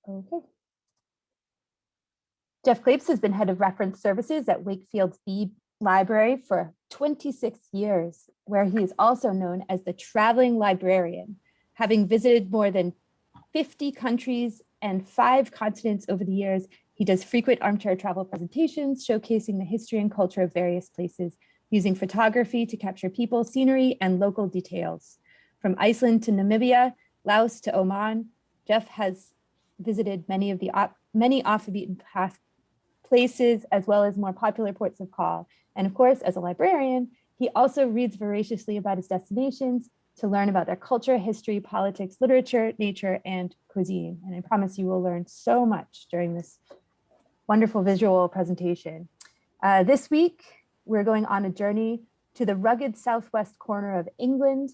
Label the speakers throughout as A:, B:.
A: Okay. Jeff Clapes has been head of reference services at Wakefield's Bee Library for 26 years, where he is also known as the Traveling Librarian, having visited more than 50 countries and 5 continents over the years. He does frequent armchair travel presentations, showcasing the history and culture of various places, using photography to capture people, scenery, and local details. From Iceland to Namibia, Laos to Oman, Jeff has visited many off the beaten path places, as well as more popular ports of call. And of course, as a librarian, he also reads voraciously about his destinations to learn about their culture, history, politics, literature, nature, and cuisine. And I promise you will learn so much during this wonderful visual presentation. This week, we're going on a journey to the rugged southwest corner of England.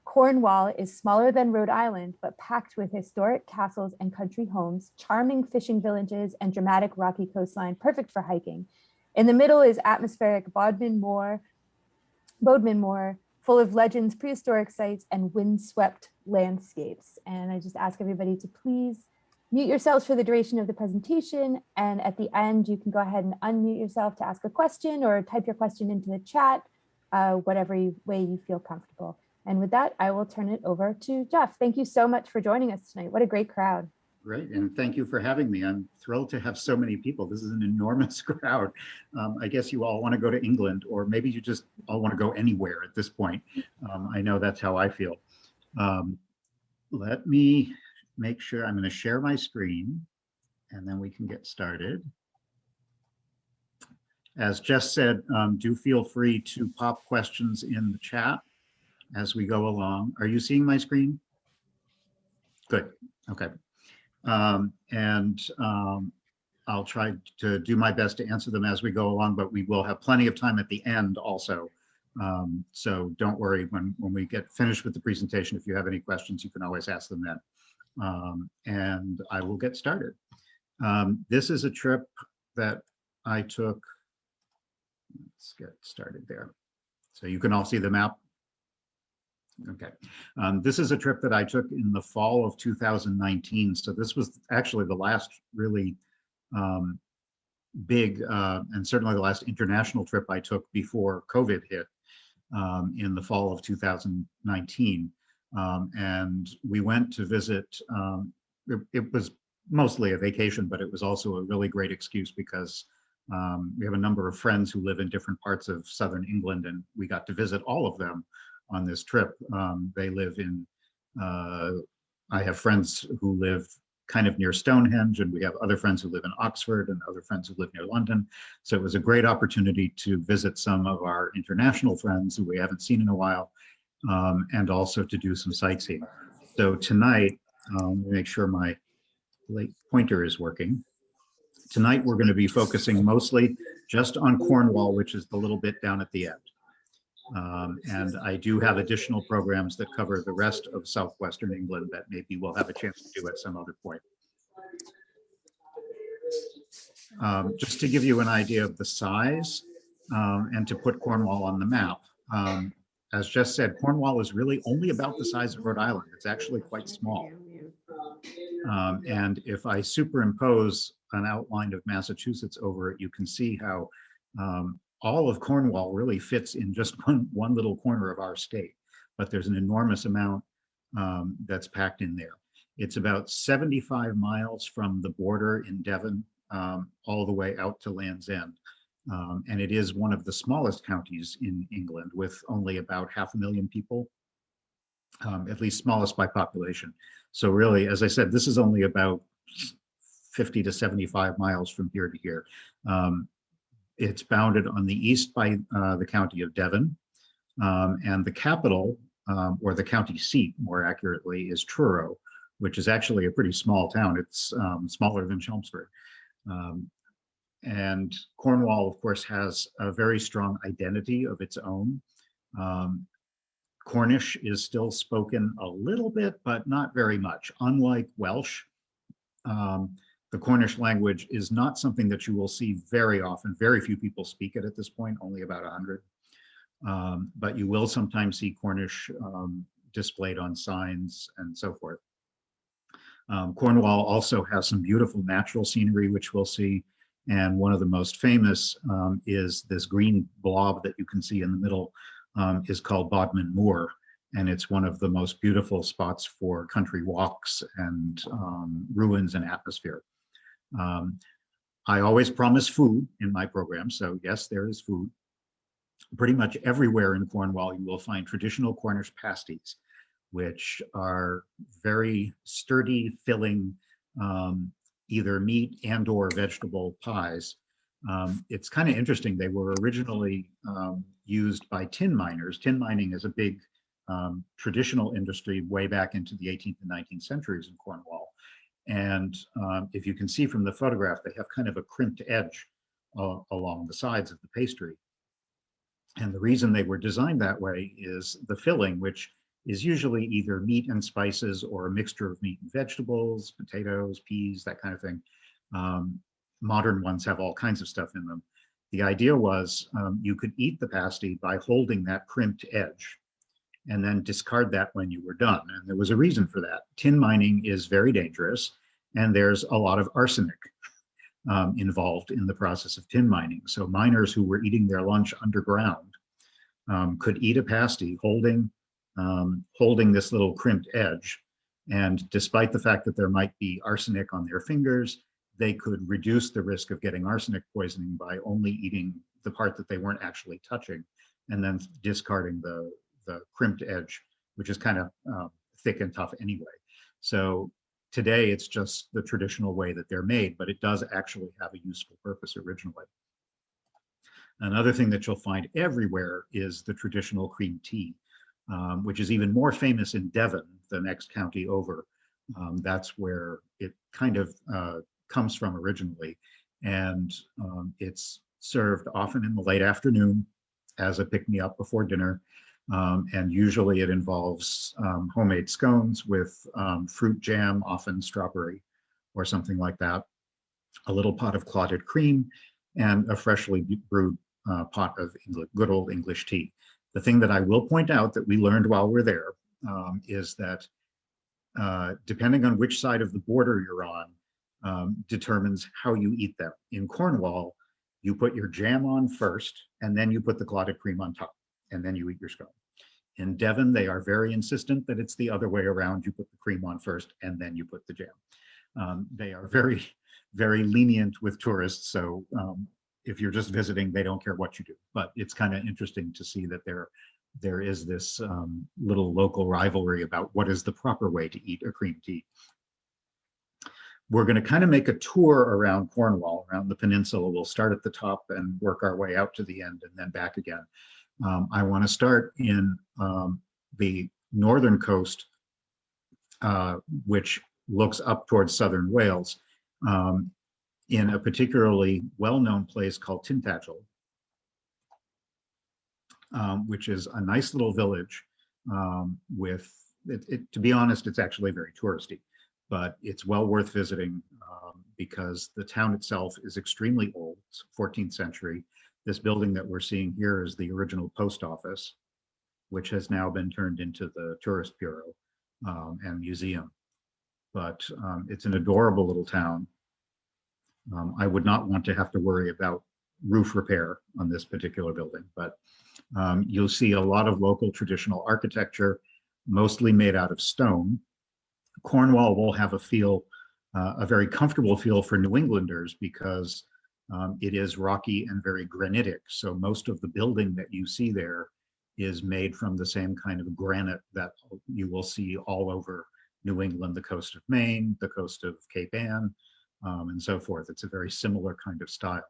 A: Cornwall is smaller than Rhode Island, but packed with historic castles and country homes, charming fishing villages, and dramatic rocky coastline, perfect for hiking. In the middle is atmospheric Bodmin Moor, full of legends, prehistoric sites, and windswept landscapes. And I just ask everybody to please mute yourselves for the duration of the presentation. And at the end, you can go ahead and unmute yourself to ask a question or type your question into the chat, whatever way you feel comfortable. And with that, I will turn it over to Jeff. Thank you so much for joining us tonight. What a great crowd.
B: Great, and thank you for having me. I'm thrilled to have so many people. This is an enormous crowd. I guess you all want to go to England, or maybe you just all want to go anywhere at this point. I know that's how I feel. Let me make sure I'm going to share my screen, and then we can get started. As Jess said, do feel free to pop questions in the chat as we go along. Are you seeing my screen? Good, okay. I'll try to do my best to answer them as we go along, but we will have plenty of time at the end also. So don't worry, when we get finished with the presentation, if you have any questions, you can always ask them then. And I will get started. This is a trip that I took. Let's get started there. So you can all see the map. Okay, this is a trip that I took in the fall of 2019. So this was actually the last really big and certainly the last international trip I took before COVID hit in the fall of 2019. And we went to visit, it was mostly a vacation, but it was also a really great excuse because we have a number of friends who live in different parts of southern England, and we got to visit all of them on this trip. They live in, I have friends who live kind of near Stonehenge, and we have other friends who live in Oxford and other friends who live near London. So it was a great opportunity to visit some of our international friends who we haven't seen in a while, and also to do some sightseeing. So tonight, make sure my pointer is working. Tonight, we're going to be focusing mostly just on Cornwall, which is the little bit down at the end. And I do have additional programs that cover the rest of southwestern England that maybe we'll have a chance to do at some other point. Just to give you an idea of the size and to put Cornwall on the map, as Jess said, Cornwall is really only about the size of Rhode Island. It's actually quite small. And if I superimpose an outline of Massachusetts over it, you can see how all of Cornwall really fits in just one little corner of our state, but there's an enormous amount that's packed in there. It's about 75 miles from the border in Devon all the way out to Land's End. And it is one of the smallest counties in England with only about 500,000 people, at least smallest by population. So really, as I said, this is only about 50 to 75 miles from here to here. It's bounded on the east by the county of Devon, and the capital, or the county seat more accurately, is Truro, which is actually a pretty small town. It's smaller than Chelmsford. And Cornwall, of course, has a very strong identity of its own. Cornish is still spoken a little bit, but not very much. Unlike Welsh, the Cornish language is not something that you will see very often. Very few people speak it at this point, only about 100. But you will sometimes see Cornish displayed on signs and so forth. Cornwall also has some beautiful natural scenery, which we'll see. And one of the most famous is this green blob that you can see in the middle is called Bodmin Moor. And it's one of the most beautiful spots for country walks and ruins and atmosphere. I always promise food in my program. So yes, there is food. Pretty much everywhere in Cornwall, you will find traditional Cornish pasties, which are very sturdy, filling, either meat and or vegetable pies. It's kind of interesting. They were originally used by tin miners. Tin mining is a big traditional industry way back into the 18th and 19th centuries in Cornwall. And if you can see from the photograph, they have kind of a crimped edge along the sides of the pastry. And the reason they were designed that way is the filling, which is usually either meat and spices or a mixture of meat and vegetables, potatoes, peas, that kind of thing. Modern ones have all kinds of stuff in them. The idea was you could eat the pasty by holding that crimped edge and then discard that when you were done. And there was a reason for that. Tin mining is very dangerous, and there's a lot of arsenic involved in the process of tin mining. So miners who were eating their lunch underground could eat a pasty holding this little crimped edge. And despite the fact that there might be arsenic on their fingers, they could reduce the risk of getting arsenic poisoning by only eating the part that they weren't actually touching and then discarding the crimped edge, which is kind of thick and tough anyway. So today it's just the traditional way that they're made, but it does actually have a useful purpose originally. Another thing that you'll find everywhere is the traditional cream tea, which is even more famous in Devon, the next county over. That's where it kind of comes from originally. And it's served often in the late afternoon as a pick-me-up before dinner. And usually it involves homemade scones with fruit jam, often strawberry or something like that, a little pot of clotted cream, and a freshly brewed pot of good old English tea. The thing that I will point out that we learned while we're there is that depending on which side of the border you're on, determines how you eat them. In Cornwall, you put your jam on first, and then you put the clotted cream on top, and then you eat your scone. In Devon, they are very insistent that it's the other way around. You put the cream on first, and then you put the jam. They are very, very lenient with tourists. So if you're just visiting, they don't care what you do. But it's kind of interesting to see that there is this little local rivalry about what is the proper way to eat a cream tea. We're going to kind of make a tour around Cornwall, around the peninsula. We'll start at the top and work our way out to the end and then back again. I want to start in the northern coast, which looks up towards southern Wales, in a particularly well-known place called Tintagel, which is a nice little village with, to be honest, it's actually very touristy, but it's well worth visiting because the town itself is extremely old. It's 14th century. This building that we're seeing here is the original post office, which has now been turned into the tourist bureau and museum. But it's an adorable little town. I would not want to have to worry about roof repair on this particular building, but you'll see a lot of local traditional architecture, mostly made out of stone. Cornwall will have a feel, a very comfortable feel for New Englanders because it is rocky and very granitic. So most of the building that you see there is made from the same kind of granite that you will see all over New England, the coast of Maine, the coast of Cape Ann, and so forth. It's a very similar kind of style.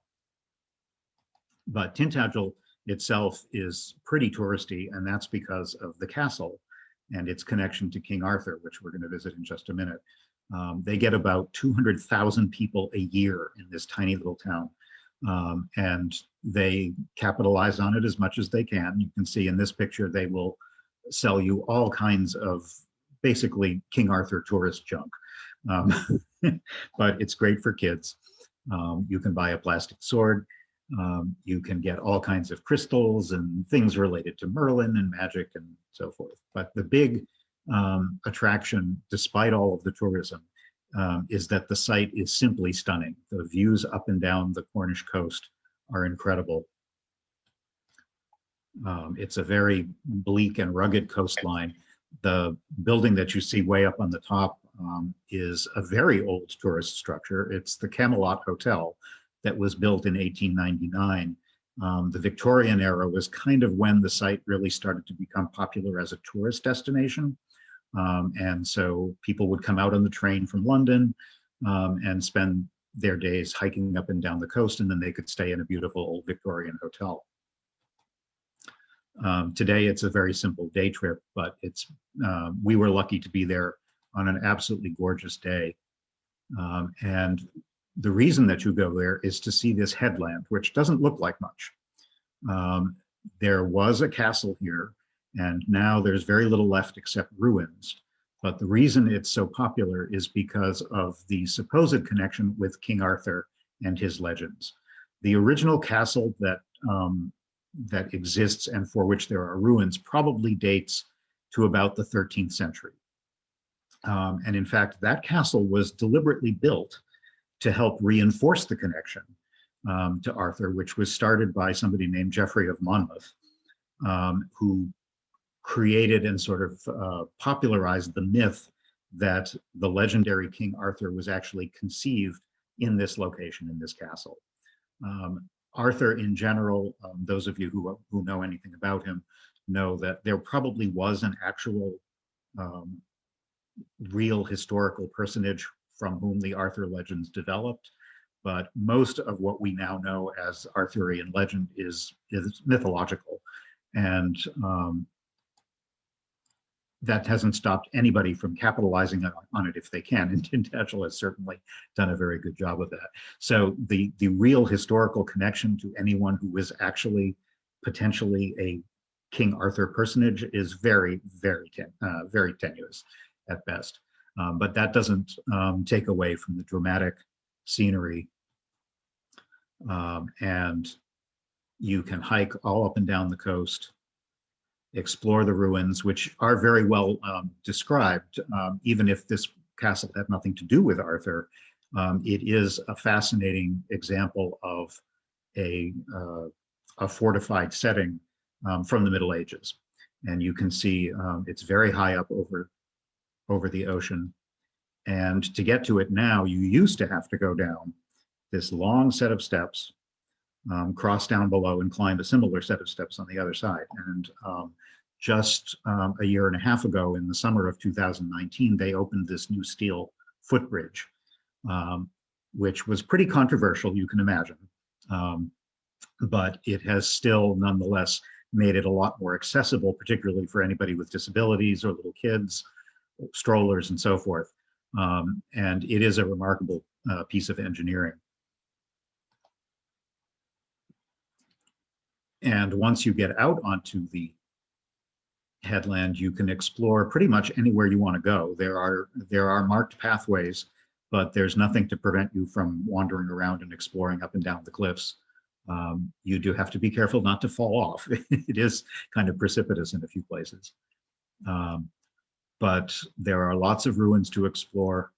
B: But Tintagel itself is pretty touristy, and that's because of the castle and its connection to King Arthur, which we're going to visit in just a minute. They get about 200,000 people a year in this tiny little town, and they capitalize on it as much as they can. You can see in this picture, they will sell you all kinds of basically King Arthur tourist junk, but it's great for kids. You can buy a plastic sword. You can get all kinds of crystals and things related to Merlin and magic and so forth. But the big attraction, despite all of the tourism, is that the site is simply stunning. The views up and down the Cornish coast are incredible. It's a very bleak and rugged coastline. The building that you see way up on the top is a very old tourist structure. It's the Camelot Hotel that was built in 1899. The Victorian era was kind of when the site really started to become popular as a tourist destination. And so people would come out on the train from London and spend their days hiking up and down the coast, and then they could stay in a beautiful old Victorian hotel. Today, it's a very simple day trip, but we were lucky to be there on an absolutely gorgeous day. And the reason that you go there is to see this headland, which doesn't look like much. There was a castle here, and now there's very little left except ruins. But the reason it's so popular is because of the supposed connection with King Arthur and his legends. The original castle that exists and for which there are ruins probably dates to about the 13th century. And in fact, that castle was deliberately built to help reinforce the connection to Arthur, which was started by somebody named Geoffrey of Monmouth, who created and sort of popularized the myth that the legendary King Arthur was actually conceived in this location, in this castle. Arthur in general, those of you who know anything about him know that there probably was an actual real historical personage from whom the Arthur legends developed, but most of what we now know as Arthurian legend is mythological. And that hasn't stopped anybody from capitalizing on it if they can. And Tintagel has certainly done a very good job of that. So the real historical connection to anyone who is actually potentially a King Arthur personage is very, very tenuous at best. But that doesn't take away from the dramatic scenery. And you can hike all up and down the coast, explore the ruins, which are very well described. Even if this castle had nothing to do with Arthur, it is a fascinating example of a fortified setting from the Middle Ages. And you can see it's very high up over the ocean. And to get to it now, you used to have to go down this long set of steps, cross down below and climb a similar set of steps on the other side. And just a year and a half ago, in the summer of 2019, they opened this new steel footbridge, which was pretty controversial, you can imagine. But it has still nonetheless made it a lot more accessible, particularly for anybody with disabilities or little kids, strollers and so forth. And it is a remarkable piece of engineering. And once you get out onto the headland, you can explore pretty much anywhere you want to go. There are marked pathways, but there's nothing to prevent you from wandering around and exploring up and down the cliffs. You do have to be careful not to fall off. It is kind of precipitous in a few places. But there are lots of ruins to explore.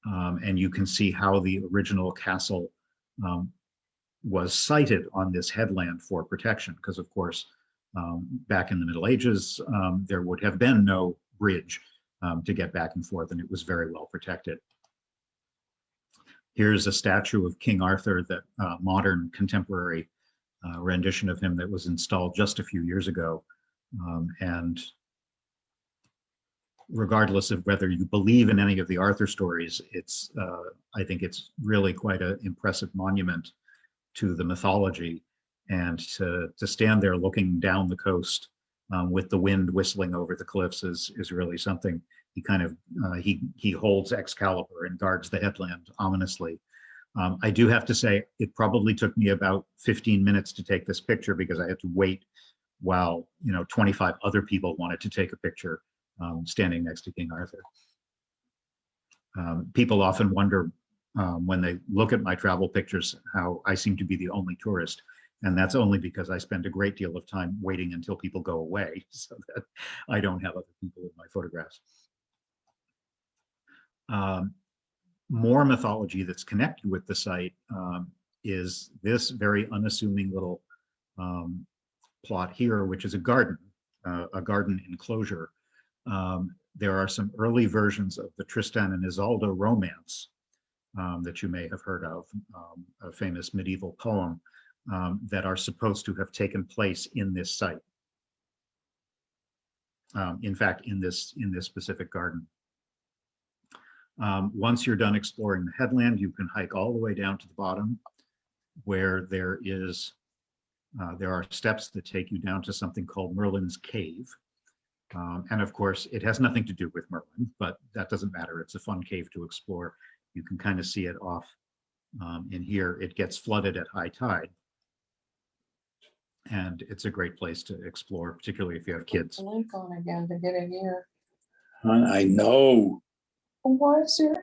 B: And you can see how the original castle was sited on this headland for protection, because of course, back in the Middle Ages, there would have been no bridge to get back and forth, and it was very well protected. Here's a statue of King Arthur, that modern contemporary rendition of him that was installed just a few years ago. And regardless of whether you believe in any of the Arthur stories, I think it's really quite an impressive monument to the mythology. And to stand there looking down the coast with the wind whistling over the cliffs is really something. He kind of, he holds Excalibur and guards the headland ominously. I do have to say, it probably took me about 15 minutes to take this picture because I had to wait while 25 other people wanted to take a picture standing next to King Arthur. People often wonder when they look at my travel pictures how I seem to be the only tourist. And that's only because I spend a great deal of time waiting until people go away so that I don't have other people in my photographs. More mythology that's connected with the site is this very unassuming little plot here, which is a garden enclosure. There are some early versions of the Tristan and Isolde romance that you may have heard of, a famous medieval poem that are supposed to have taken place in this site. In fact, in this specific garden. Once you're done exploring the headland, you can hike all the way down to the bottom, where there are steps that take you down to something called Merlin's Cave. And of course, it has nothing to do with Merlin, but that doesn't matter. It's a fun cave to explore. You can kind of see it off in here. It gets flooded at high tide. And it's a great place to explore, particularly if you have kids.
C: Link on again to get it here.
D: I know.
C: Why is there?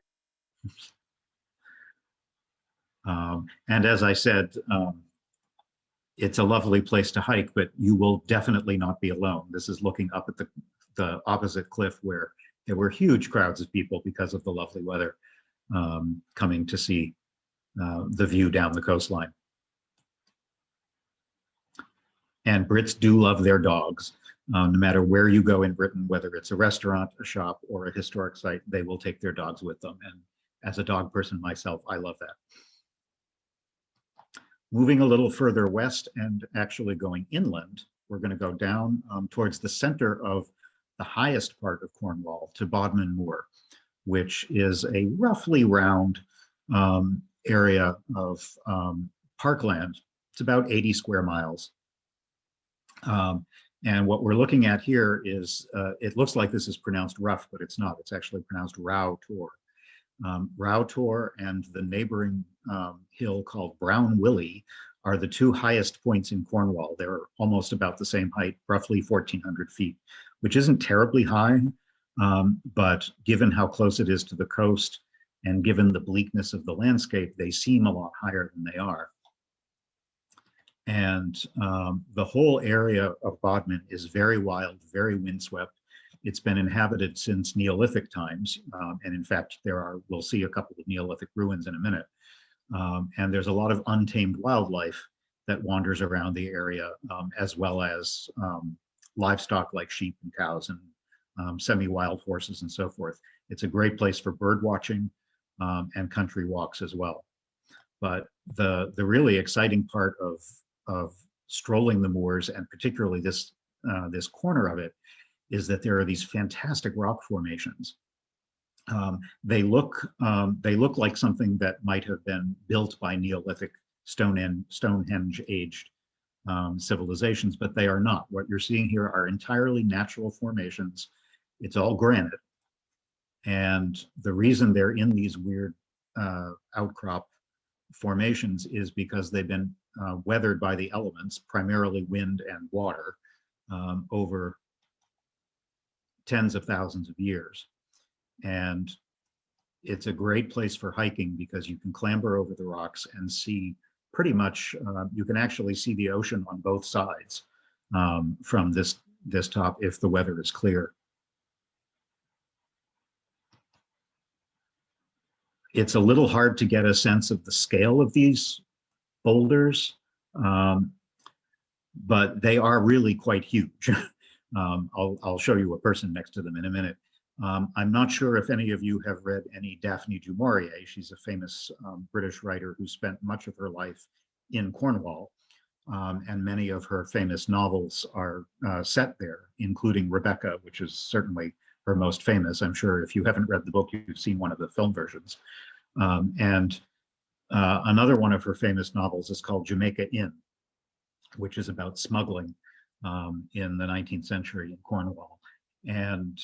B: And as I said, it's a lovely place to hike, but you will definitely not be alone. This is looking up at the opposite cliff where there were huge crowds of people because of the lovely weather coming to see the view down the coastline. And Brits do love their dogs. No matter where you go in Britain, whether it's a restaurant, a shop, or a historic site, they will take their dogs with them. And as a dog person myself, I love that. Moving a little further west and actually going inland, we're going to go down towards the center of the highest part of Cornwall to Bodmin Moor, which is a roughly round area of parkland. It's about 80 square miles. And what we're looking at here is, it looks like this is pronounced rough, but it's not. It's actually pronounced Rowtor. Rowtor and the neighboring hill called Brown Willie are the two highest points in Cornwall. They're almost about the same height, roughly 1,400 feet, which isn't terribly high, but given how close it is to the coast and given the bleakness of the landscape, they seem a lot higher than they are. And the whole area of Bodmin is very wild, very windswept. It's been inhabited since Neolithic times. And in fact, we'll see a couple of Neolithic ruins in a minute. And there's a lot of untamed wildlife that wanders around the area, as well as livestock like sheep and cows and semi-wild horses and so forth. It's a great place for bird watching and country walks as well. But the really exciting part of strolling the moors, and particularly this corner of it, is that there are these fantastic rock formations. They look like something that might have been built by Neolithic Stonehenge-aged civilizations, but they are not. What you're seeing here are entirely natural formations. It's all granite. And the reason they're in these weird outcrop formations is because they've been weathered by the elements, primarily wind and water, over tens of thousands of years. And it's a great place for hiking because you can clamber over the rocks and see pretty much, you can actually see the ocean on both sides from this top if the weather is clear. It's a little hard to get a sense of the scale of these boulders, but they are really quite huge. I'll show you a person next to them in a minute. I'm not sure if any of you have read any Daphne Du Maurier. She's a famous British writer who spent much of her life in Cornwall, and many of her famous novels are set there, including Rebecca, which is certainly her most famous. I'm sure if you haven't read the book, you've seen one of the film versions. And another one of her famous novels is called Jamaica Inn, which is about smuggling in the 19th century in Cornwall. And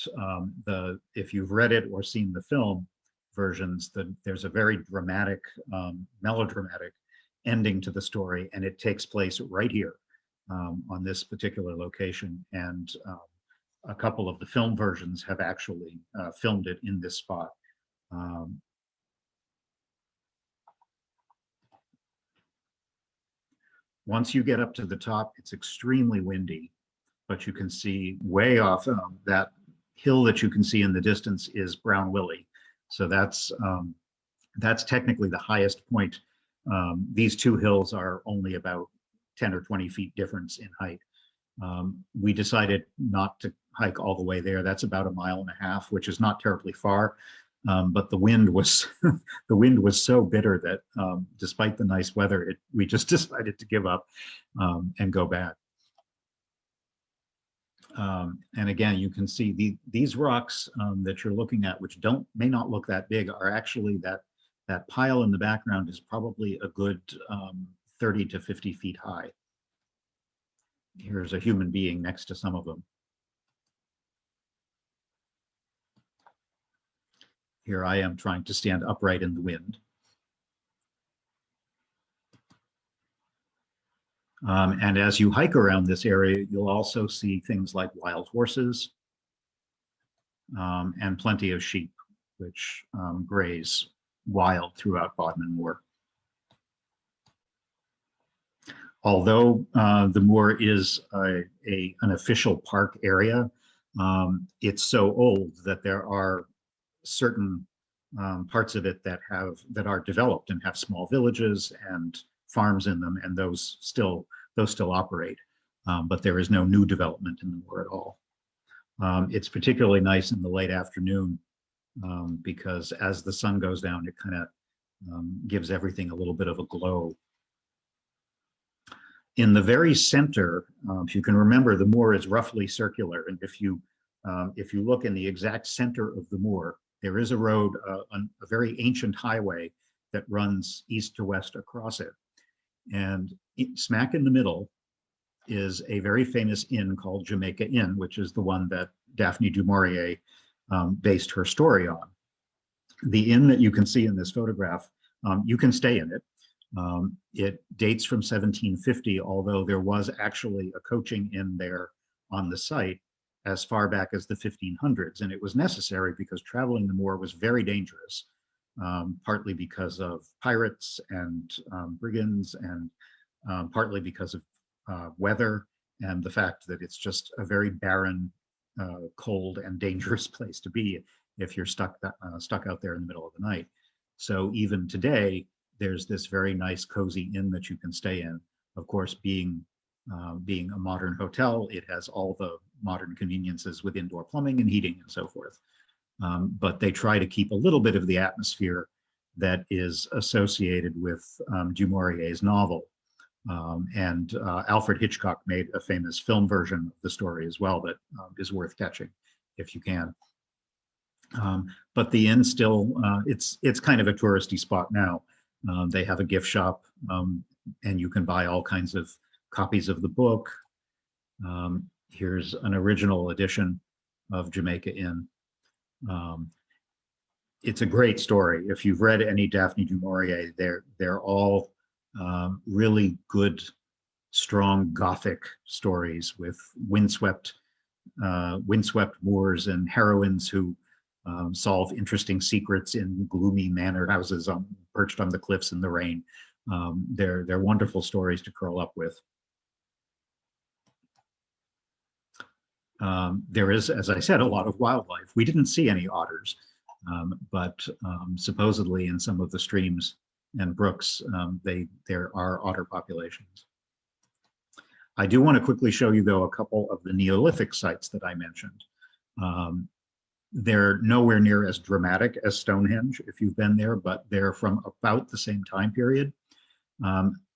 B: if you've read it or seen the film versions, there's a very dramatic, melodramatic ending to the story, and it takes place right here on this particular location. And a couple of the film versions have actually filmed it in this spot. Once you get up to the top, it's extremely windy, but you can see way off that hill that you can see in the distance is Brown Willie. So that's technically the highest point. These two hills are only about 10 or 20 feet difference in height. We decided not to hike all the way there. That's about 1.5 miles, which is not terribly far. But the wind was the wind was so bitter that despite the nice weather, we just decided to give up and go back. And again, you can see these rocks that you're looking at, which may not look that big, are actually that pile in the background is probably a good 30 to 50 feet high. Here's a human being next to some of them. Here I am trying to stand upright in the wind. And as you hike around this area, you'll also see things like wild horses and plenty of sheep, which graze wild throughout Bodmin Moor. Although the moor is an official park area, it's so old that there are certain parts of it that are developed and have small villages and farms in them, and those still operate. But there is no new development in the moor at all. It's particularly nice in the late afternoon because as the sun goes down, it kind of gives everything a little bit of a glow. In the very center, if you can remember, the moor is roughly circular, and if you look in the exact center of the moor, there is a road, a very ancient highway that runs east to west across it. And smack in the middle is a very famous inn called Jamaica Inn, which is the one that Daphne Du Maurier based her story on. The inn that you can see in this photograph, you can stay in it. It dates from 1750, although there was actually a coaching inn there on the site as far back as the 1500s, and it was necessary because traveling the moor was very dangerous, partly because of pirates and brigands, and partly because of weather and the fact that it's just a very barren, cold, and dangerous place to be if you're stuck out there in the middle of the night. So even today, there's this very nice cozy inn that you can stay in. Of course, being a modern hotel, it has all the modern conveniences with indoor plumbing and heating and so forth. But they try to keep a little bit of the atmosphere that is associated with Du Maurier's novel. And Alfred Hitchcock made a famous film version of the story as well that is worth catching if you can. But the inn still, it's kind of a touristy spot now. They have a gift shop, and you can buy all kinds of copies of the book. Here's an original edition of Jamaica Inn. It's a great story. If you've read any Daphne Du Maurier, they're all really good, strong Gothic stories with windswept moors and heroines who solve interesting secrets in gloomy manor houses perched on the cliffs in the rain. They're wonderful stories to curl up with. There is, as I said, a lot of wildlife. We didn't see any otters, but supposedly in some of the streams and brooks, there are otter populations. I do want to quickly show you, though, a couple of the Neolithic sites that I mentioned. They're nowhere near as dramatic as Stonehenge, if you've been there, but they're from about the same time period.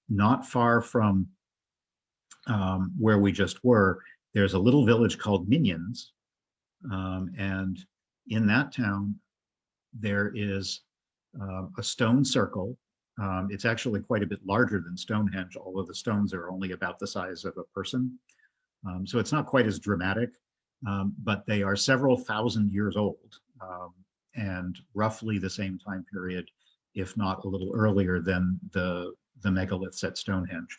B: Not far from where we just were, there's a little village called Minions. And in that town, there is a stone circle. It's actually quite a bit larger than Stonehenge, although the stones are only about the size of a person. So it's not quite as dramatic, but they are several thousand years old and roughly the same time period, if not a little earlier than the megaliths at Stonehenge.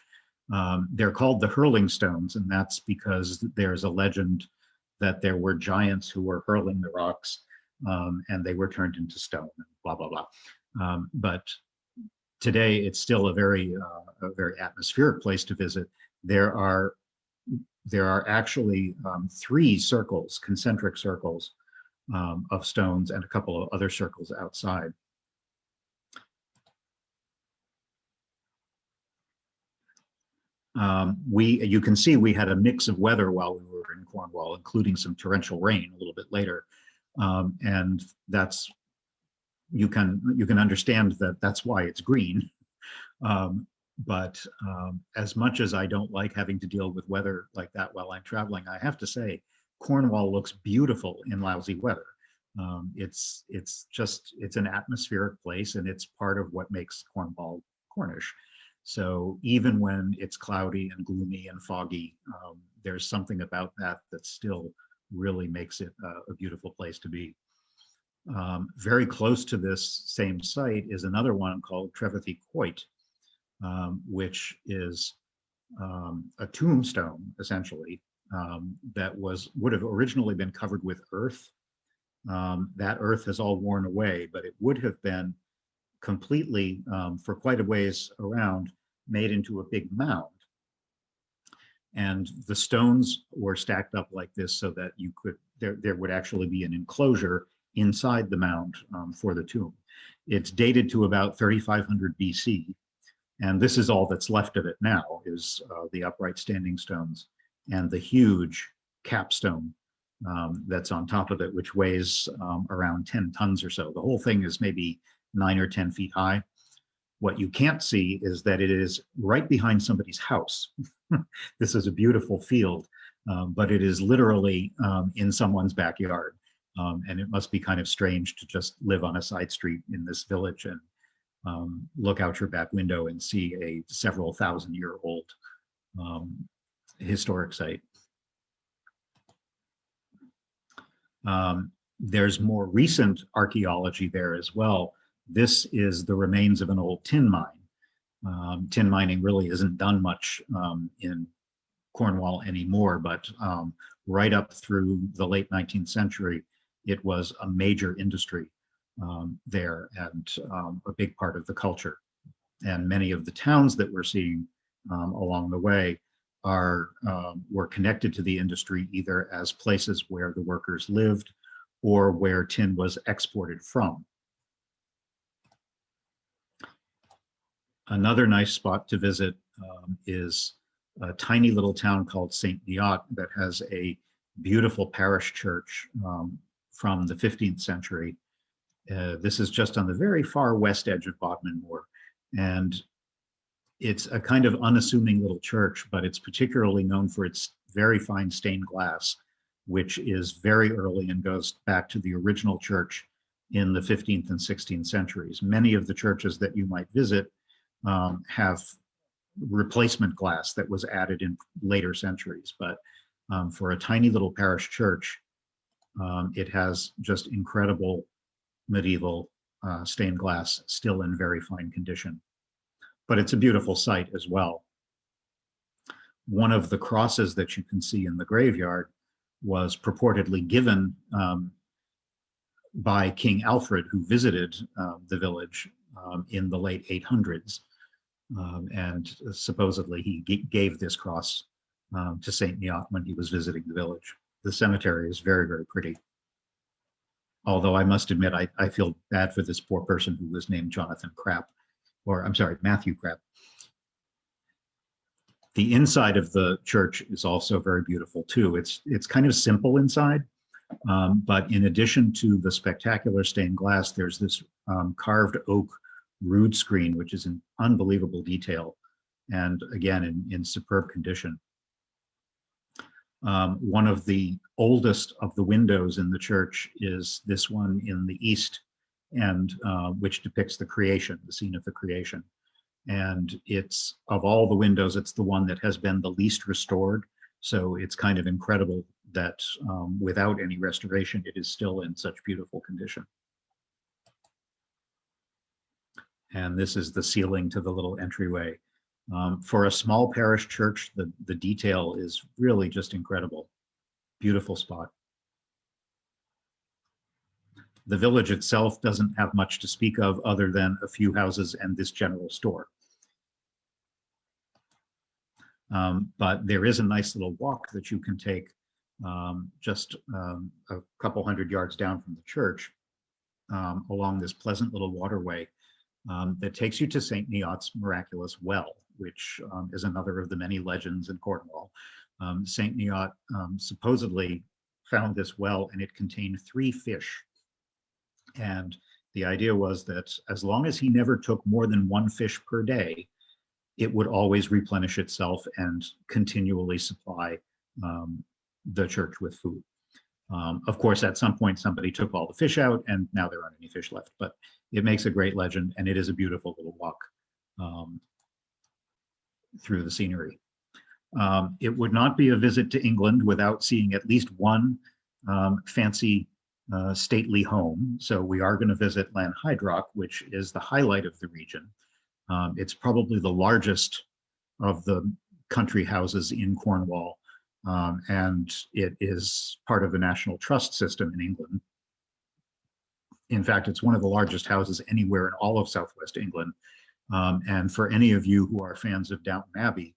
B: They're called the Hurling Stones, and that's because there's a legend that there were giants who were hurling the rocks and they were turned into stone, blah, blah, blah. But today it's still a very atmospheric place to visit. There are actually 3 circles, concentric circles, of stones and a couple of other circles outside. You can see we had a mix of weather while we were in Cornwall, including some torrential rain a little bit later. And that's, you can understand that that's why it's green. But as much as I don't like having to deal with weather like that while I'm traveling, I have to say, Cornwall looks beautiful in lousy weather. It's an atmospheric place, and it's part of what makes Cornwall Cornish. So even when it's cloudy and gloomy and foggy, there's something about that that still really makes it a beautiful place to be. Very close to this same site is another one called Trevorthy Coit, which is a tombstone, essentially, that would have originally been covered with earth. That earth has all worn away, but it would have been completely, for quite a ways around, made into a big mound. And the stones were stacked up like this so that you could, there would actually be an enclosure inside the mound for the tomb. It's dated to about 3500 BC. And this is all that's left of it now, is the upright standing stones and the huge capstone that's on top of it, which weighs around 10 tons or so. The whole thing is maybe 9 or 10 feet high. What you can't see is that it is right behind somebody's house. This is a beautiful field, but it is literally in someone's backyard. And it must be kind of strange to just live on a side street in this village and look out your back window and see a several thousand-year-old historic site. There's more recent archaeology there as well. This is the remains of an old tin mine. Tin mining really isn't done much in Cornwall anymore, but right up through the late 19th century, it was a major industry there and a big part of the culture. And many of the towns that we're seeing along the way were connected to the industry either as places where the workers lived or where tin was exported from. Another nice spot to visit is a tiny little town called St. Neot that has a beautiful parish church from the 15th century. This is just on the very far west edge of Bodmin Moor. And it's a kind of unassuming little church, but it's particularly known for its very fine stained glass, which is very early and goes back to the original church in the 15th and 16th centuries. Many of the churches that you might visit have replacement glass that was added in later centuries. But for a tiny little parish church, it has just incredible medieval stained glass, still in very fine condition. But it's a beautiful site as well. One of the crosses that you can see in the graveyard was purportedly given by King Alfred, who visited the village in the late 800s. And supposedly he gave this cross to St. Neot when he was visiting the village. The cemetery is very, very pretty. Although I must admit, I feel bad for this poor person who was named Jonathan Crapp, or I'm sorry, Matthew Crapp. The inside of the church is also very beautiful too. It's kind of simple inside, but in addition to the spectacular stained glass, there's this carved oak rood screen, which is in unbelievable detail, and again, in superb condition. One of the oldest of the windows in the church is this one in the east end, which depicts the creation, the scene of the creation. And it's, of all the windows, it's the one that has been the least restored. So it's kind of incredible that without any restoration, it is still in such beautiful condition. And this is the ceiling to the little entryway. For a small parish church, the detail is really just incredible. Beautiful spot. The village itself doesn't have much to speak of other than a few houses and this general store. But there is a nice little walk that you can take just a couple hundred yards down from the church, along this pleasant little waterway that takes you to St. Neot's Miraculous Well, which is another of the many legends in Cornwall. St. Neot supposedly found this well, and it contained 3 fish. And the idea was that as long as he never took more than 1 fish per day, it would always replenish itself and continually supply the church with food. Of course, at some point, somebody took all the fish out, and now there aren't any fish left. But it makes a great legend, and it is a beautiful little walk through the scenery. It would not be a visit to England without seeing at least one fancy stately home. So we are going to visit Lanhydrock, which is the highlight of the region. It's probably the largest of the country houses in Cornwall, and it is part of the National Trust system in England. In fact, it's one of the largest houses anywhere in all of Southwest England. And for any of you who are fans of Downton Abbey,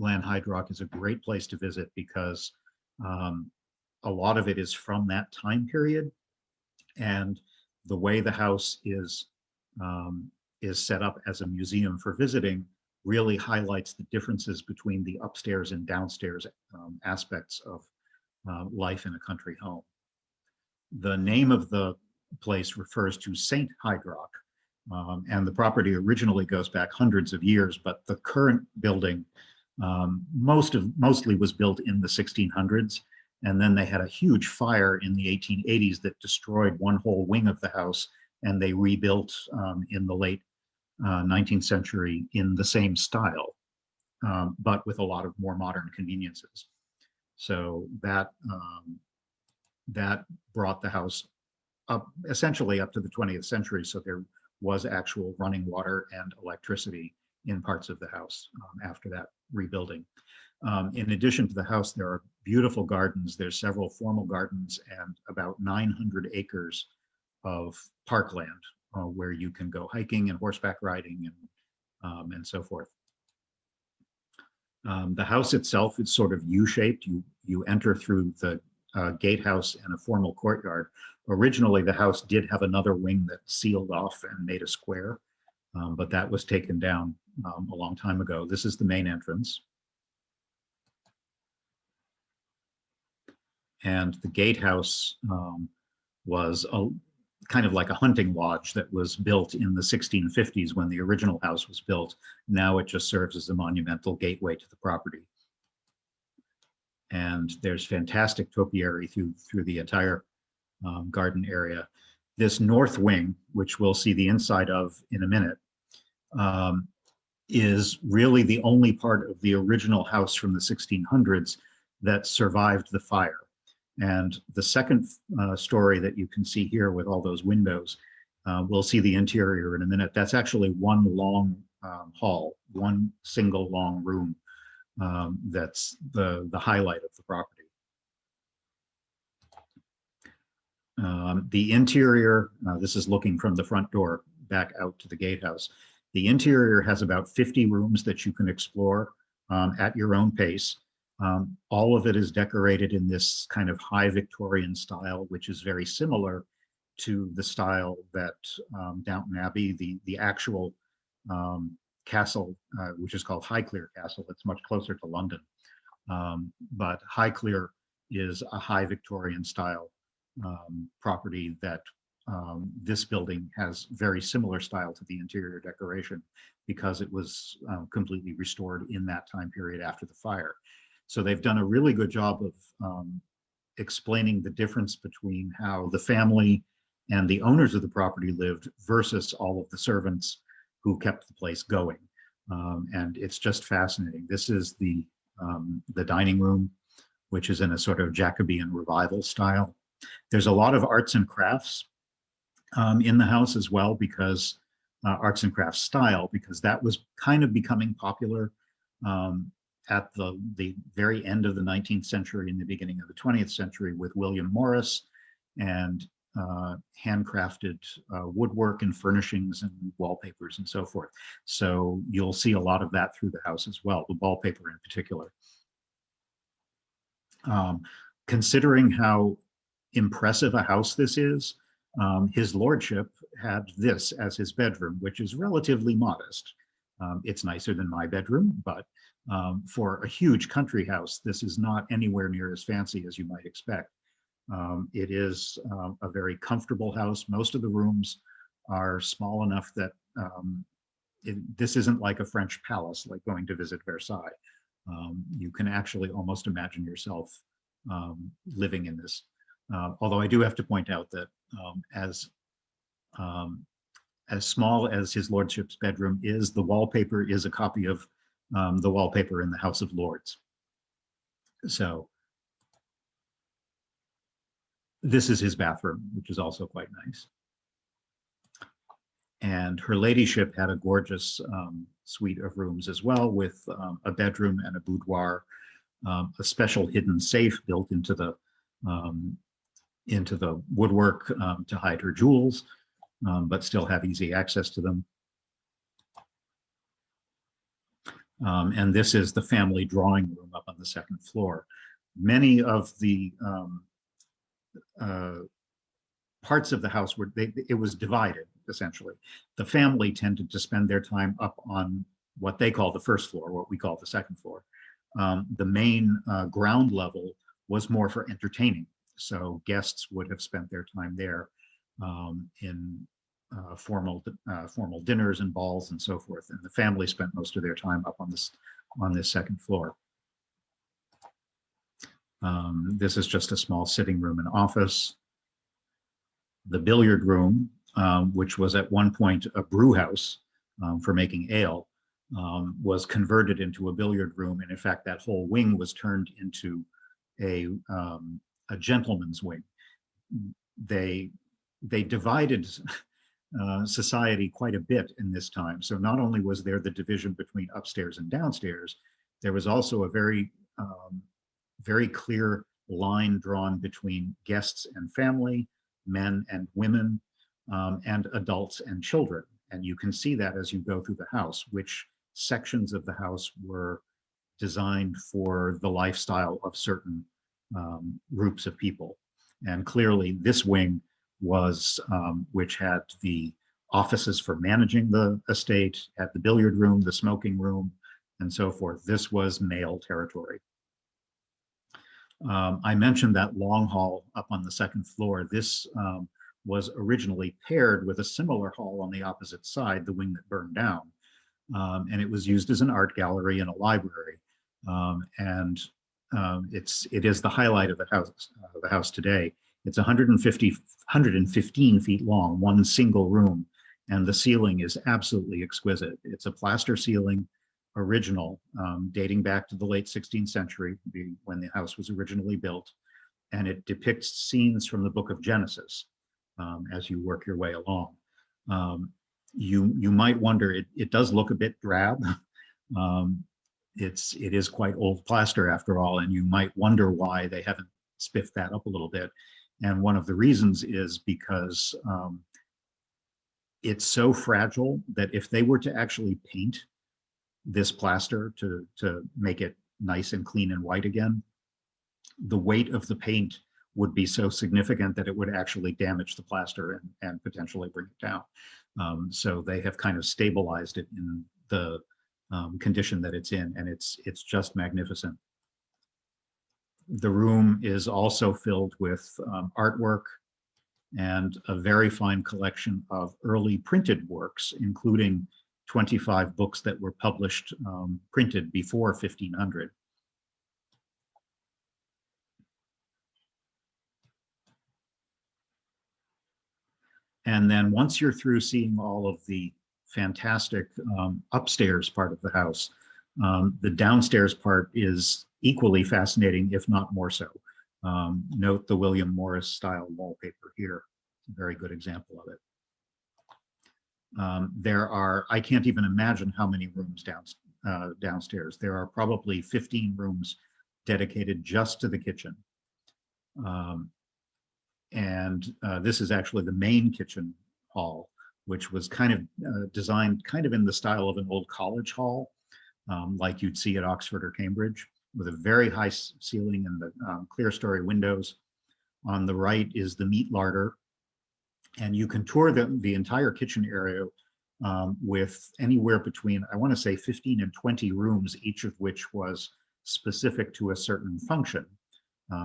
B: Lanhydrock is a great place to visit because a lot of it is from that time period, and the way the house is set up as a museum for visiting really highlights the differences between the upstairs and downstairs aspects of life in a country home. The name of the place refers to St. Hydrock, and the property originally goes back hundreds of years, but the current building mostly was built in the 1600s, and then they had a huge fire in the 1880s that destroyed one whole wing of the house, and they rebuilt in the late 19th century in the same style, but with a lot of more modern conveniences. So that brought the house up, essentially up to the 20th century. So there was actual running water and electricity in parts of the house after that rebuilding. In addition to the house, there are beautiful gardens. There's several formal gardens and about 900 acres of parkland where you can go hiking and horseback riding and so forth. The house itself is sort of U-shaped. You enter through the gatehouse and a formal courtyard. Originally, the house did have another wing that sealed off and made a square, but that was taken down a long time ago. This is the main entrance. And the gatehouse was kind of like a hunting lodge that was built in the 1650s when the original house was built. Now it just serves as a monumental gateway to the property. And there's fantastic topiary through the entire garden area. This north wing, which we'll see the inside of in a minute, is really the only part of the original house from the 1600s that survived the fire. And the second story that you can see here with all those windows, we'll see the interior in a minute. That's actually one long hall, one single long room. That's the highlight of the property. The interior, this is looking from the front door back out to the gatehouse. The interior has about 50 rooms that you can explore at your own pace. All of it is decorated in this kind of high Victorian style, which is very similar to the style that Downton Abbey, the actual castle, which is called Highclere Castle. It's much closer to London. But Highclere is a high Victorian style property that this building has very similar style to the interior decoration because it was completely restored in that time period after the fire. So they've done a really good job of explaining the difference between how the family and the owners of the property lived versus all of the servants who kept the place going. And it's just fascinating. This is the dining room, which is in a sort of Jacobean revival style. There's a lot of arts and crafts in the house as well, because arts and crafts style, because that was kind of becoming popular at the very end of the 19th century and the beginning of the 20th century with William Morris and handcrafted woodwork and furnishings and wallpapers and so forth. So you'll see a lot of that through the house as well, the wallpaper in particular. Considering how impressive a house this is, his lordship had this as his bedroom, which is relatively modest. It's nicer than my bedroom, but for a huge country house, this is not anywhere near as fancy as you might expect. It is a very comfortable house. Most of the rooms are small enough that this isn't like a French palace, like going to visit Versailles. You can actually almost imagine yourself living in this. Although I do have to point out that as small as his lordship's bedroom is, the wallpaper is a copy of the wallpaper in the House of Lords. So this is his bathroom, which is also quite nice. And her ladyship had a gorgeous suite of rooms as well, with a bedroom and a boudoir, a special hidden safe built into the woodwork to hide her jewels, but still have easy access to them. And this is the family drawing room up on the second floor. Many of the parts of the house were, it was divided, essentially. The family tended to spend their time up on what they call the first floor, what we call the second floor. The main ground level was more for entertaining. So guests would have spent their time there in formal dinners and balls and so forth. And the family spent most of their time up on this second floor. This is just a small sitting room and office. The billiard room, which was at one point a brew house for making ale, was converted into a billiard room. And in fact, that whole wing was turned into a gentleman's wing. They divided society quite a bit in this time. So not only was there the division between upstairs and downstairs, there was also a very clear line drawn between guests and family, men and women, and adults and children. And you can see that as you go through the house, which sections of the house were designed for the lifestyle of certain groups of people. And clearly this wing was, which had the offices for managing the estate, had the billiard room, the smoking room, and so forth. This was male territory. I mentioned that long hall up on the second floor. This was originally paired with a similar hall on the opposite side, the wing that burned down. And it was used as an art gallery and a library. It is the highlight of the house today. It's 115 feet long, one single room, and the ceiling is absolutely exquisite. It's a plaster ceiling, original, dating back to the late 16th century, when the house was originally built, and it depicts scenes from the book of Genesis as you work your way along. You might wonder, it does look a bit drab. It is quite old plaster after all, and you might wonder why they haven't spiffed that up a little bit. And one of the reasons is because it's so fragile that if they were to actually paint this plaster to make it nice and clean and white again, the weight of the paint would be so significant that it would actually damage the plaster and potentially bring it down. So they have kind of stabilized it in the condition that it's in, and it's just magnificent. The room is also filled with artwork and a very fine collection of early printed works, including 25 books that were published, printed before 1500. And then once you're through seeing all of the fantastic upstairs part of the house, the downstairs part is equally fascinating, if not more so. Note the William Morris style wallpaper here. It's a very good example of it. There are, I can't even imagine how many rooms downstairs. There are probably 15 rooms dedicated just to the kitchen. This is actually the main kitchen hall, which was kind of designed kind of in the style of an old college hall, like you'd see at Oxford or Cambridge. with a very high ceiling and the clear story windows. On the right is the meat larder. And you can tour the entire kitchen area with anywhere between, I want to say 15 and 20 rooms, each of which was specific to a certain function.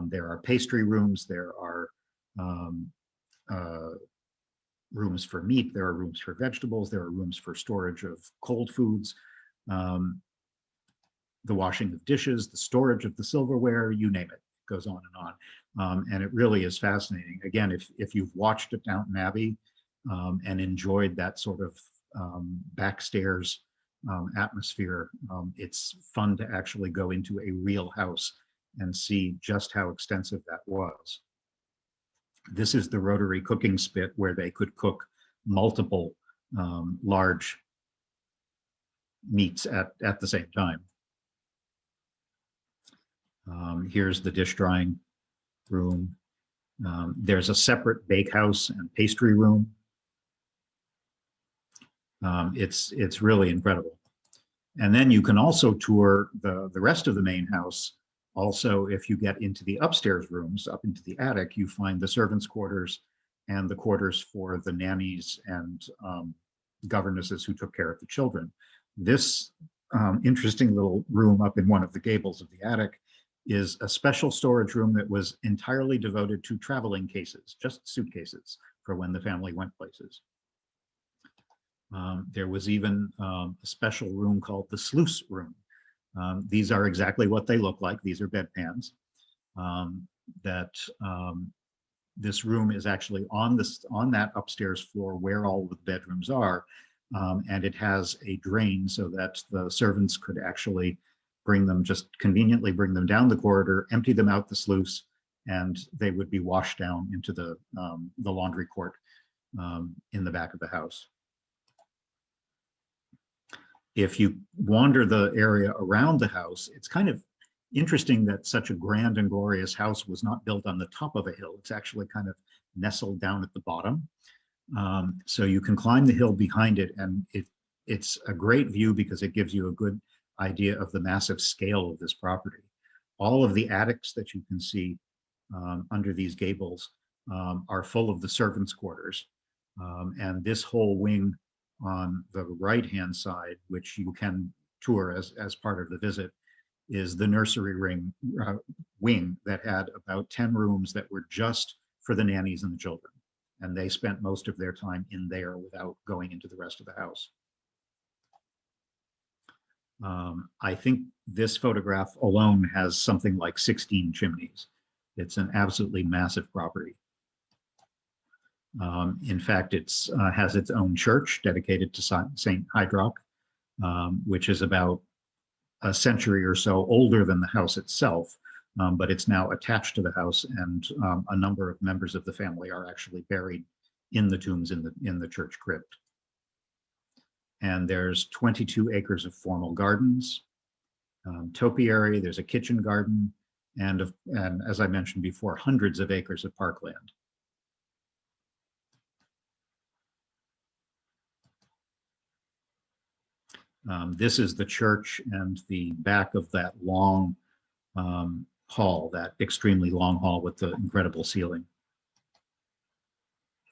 B: There are pastry rooms, there are rooms for meat, there are rooms for vegetables, there are rooms for storage of cold foods, the washing of dishes, the storage of the silverware, you name it, goes on and on. And it really is fascinating. Again, if you've watched it Downton Abbey and enjoyed that sort of backstairs atmosphere, it's fun to actually go into a real house and see just how extensive that was. This is the rotary cooking spit where they could cook multiple large meats at the same time. Here's the dish drying room. There's a separate bakehouse and pastry room. It's really incredible. And then you can also tour the rest of the main house. Also, if you get into the upstairs rooms, up into the attic, you find the servants' quarters and the quarters for the nannies and governesses who took care of the children. This interesting little room up in one of the gables of the attic is a special storage room that was entirely devoted to traveling cases, just suitcases for when the family went places. There was even a special room called the sluice room. These are exactly what they look like. These are bedpans. This room is actually on that upstairs floor where all the bedrooms are, and it has a drain so that the servants could actually just conveniently bring them down the corridor, empty them out the sluice, and they would be washed down into the laundry court in the back of the house. If you wander the area around the house, it's kind of interesting that such a grand and glorious house was not built on the top of a hill. It's actually kind of nestled down at the bottom. So you can climb the hill behind it, and it's a great view because it gives you a good idea of the massive scale of this property. All of the attics that you can see under these gables are full of the servants' quarters. And this whole wing on the right-hand side, which you can tour as part of the visit, is the nursery wing that had about 10 rooms that were just for the nannies and the children. And they spent most of their time in there without going into the rest of the house. I think this photograph alone has something like 16 chimneys. It's an absolutely massive property. In fact, it has its own church dedicated to St. Hydroch, which is about a century or so older than the house itself, but it's now attached to the house, and a number of members of the family are actually buried in the tombs in the church crypt. And there's 22 acres of formal gardens, topiary, there's a kitchen garden, and as I mentioned before, hundreds of acres of parkland. This is the church and the back of that long hall, that extremely long hall with the incredible ceiling.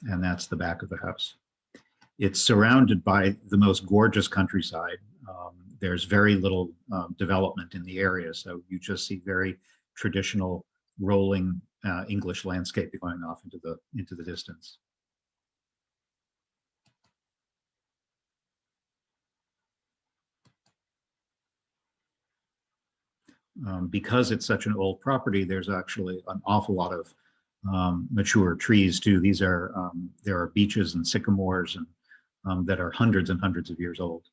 B: And that's the back of the house. It's surrounded by the most gorgeous countryside. There's very little development in the area, so you just see very traditional rolling English landscape going off into the distance. Because it's such an old property, there's actually an awful lot of mature trees too. These are there are beeches and sycamores and that are hundreds and hundreds of years old.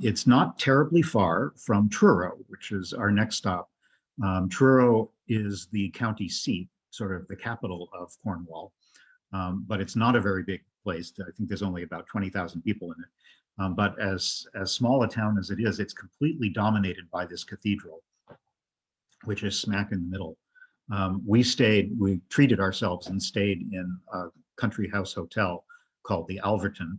B: It's not terribly far from Truro, which is our next stop. Truro is the county seat, sort of the capital of Cornwall, but it's not a very big place. I think there's only about 20,000 people in it. But as small a town as it is, it's completely dominated by this cathedral, which is smack in the middle. We treated ourselves and stayed in a country house hotel called the Alverton,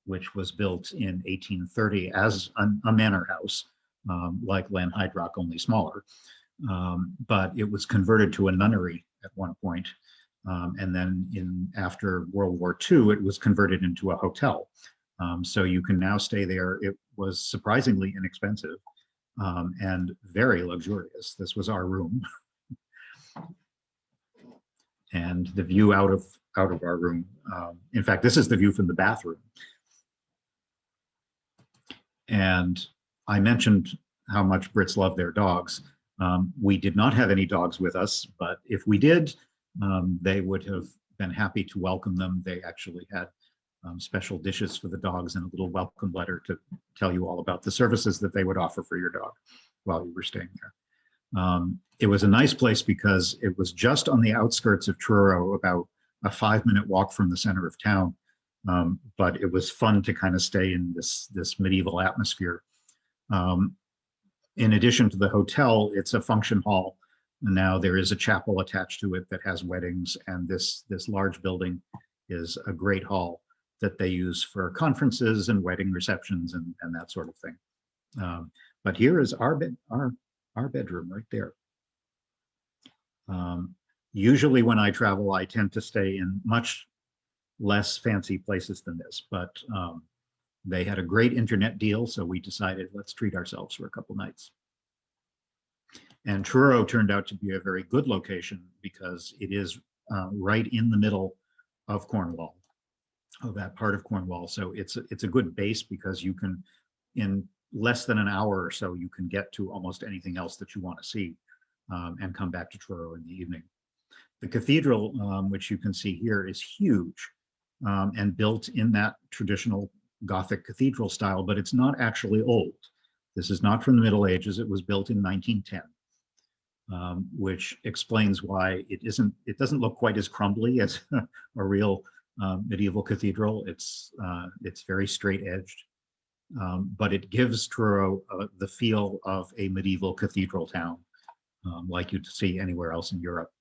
B: which was built in 1830 as a manor house, like Lanhydrock, only smaller. But it was converted to a nunnery at one point. And then after World War II, it was converted into a hotel. So you can now stay there. It was surprisingly inexpensive and very luxurious. This was our room. And the view out of our room. In fact, this is the view from the bathroom. And I mentioned how much Brits love their dogs. We did not have any dogs with us, but if we did, they would have been happy to welcome them. They actually had special dishes for the dogs and a little welcome letter to tell you all about the services that they would offer for your dog while you were staying there. It was a nice place because it was just on the outskirts of Truro, about a 5-minute walk from the center of town. But it was fun to kind of stay in this medieval atmosphere. In addition to the hotel, it's a function hall. Now there is a chapel attached to it that has weddings, and this large building is a great hall that they use for conferences and wedding receptions and that sort of thing. But here is our bedroom right there. Usually when I travel, I tend to stay in much less fancy places than this, but they had a great internet deal, so we decided let's treat ourselves for a couple nights. And Truro turned out to be a very good location because it is right in the middle of Cornwall, of that part of Cornwall. So it's a good base because you can, in less than an hour or so, you can get to almost anything else that you want to see and come back to Truro in the evening. The cathedral, which you can see here, is huge and built in that traditional Gothic cathedral style, but it's not actually old. This is not from the Middle Ages. It was built in 1910, which explains why it doesn't look quite as crumbly as a real medieval cathedral. It's very straight edged, but it gives Truro the feel of a medieval cathedral town, like you'd see anywhere else in Europe.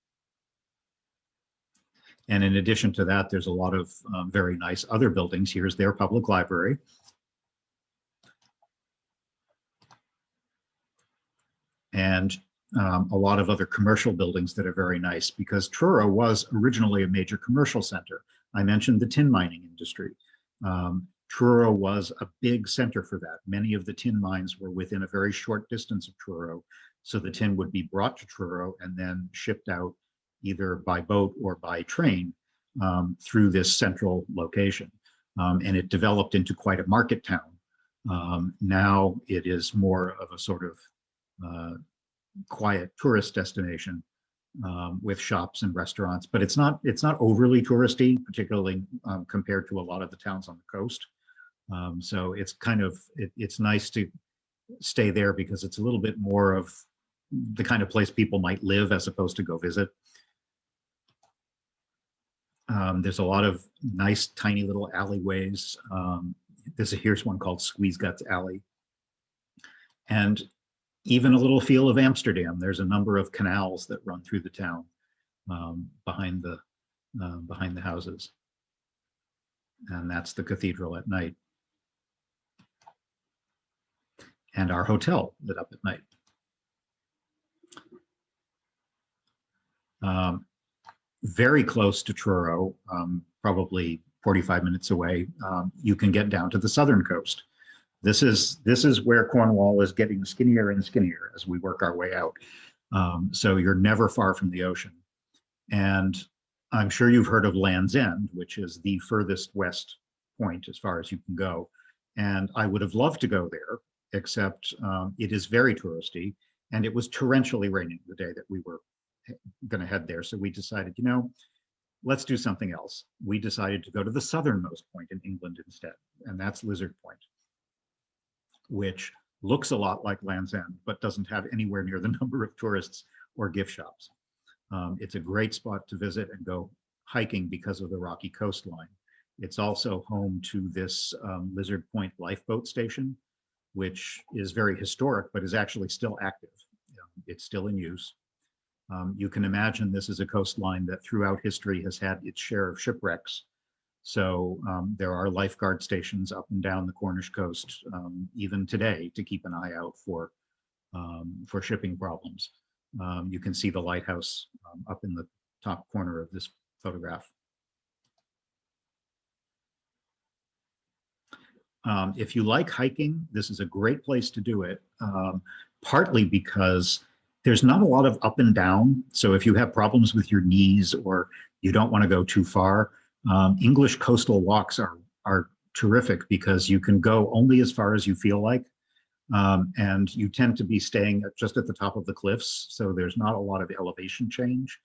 B: And in addition to that, there's a lot of very nice other buildings. Here's their public library. And a lot of other commercial buildings that are very nice, because Truro was originally a major commercial center. I mentioned the tin mining industry. Truro was a big center for that. Many of the tin mines were within a very short distance of Truro, so the tin would be brought to Truro and then shipped out either by boat or by train through this central location. And it developed into quite a market town. Now it is more of a sort of quiet tourist destination with shops and restaurants, but it's not overly touristy, particularly compared to a lot of the towns on the coast. So it's it's nice to stay there because it's a little bit more of the kind of place people might live as opposed to go visit. There's a lot of nice tiny little alleyways. Here's one called Squeeze Guts Alley. And even a little feel of Amsterdam. There's a number of canals that run through the town behind the houses. And that's the cathedral at night. And our hotel lit up at night. Very close to Truro, probably 45 minutes away, you can get down to the southern coast. This is where Cornwall is getting skinnier and skinnier as we work our way out. So you're never far from the ocean. And I'm sure you've heard of Land's End, which is the furthest west point as far as you can go. And I would have loved to go there, except it is very touristy, and it was torrentially raining the day that we were going to head there. So we decided, let's do something else. We decided to go to the southernmost point in England instead, and that's Lizard Point, which looks a lot like Land's End, but doesn't have anywhere near the number of tourists or gift shops. It's a great spot to visit and go hiking because of the rocky coastline. It's also home to this Lizard Point lifeboat station, which is very historic, but is actually still active. It's still in use. You can imagine this is a coastline that throughout history has had its share of shipwrecks. So there are lifeguard stations up and down the Cornish coast, even today, to keep an eye out for shipping problems. You can see the lighthouse up in the top corner of this photograph. If you like hiking, this is a great place to do it, partly because there's not a lot of up and down. So if you have problems with your knees or you don't want to go too far, English coastal walks are terrific because you can go only as far as you feel like. And you tend to be staying just at the top of the cliffs. So there's not a lot of elevation change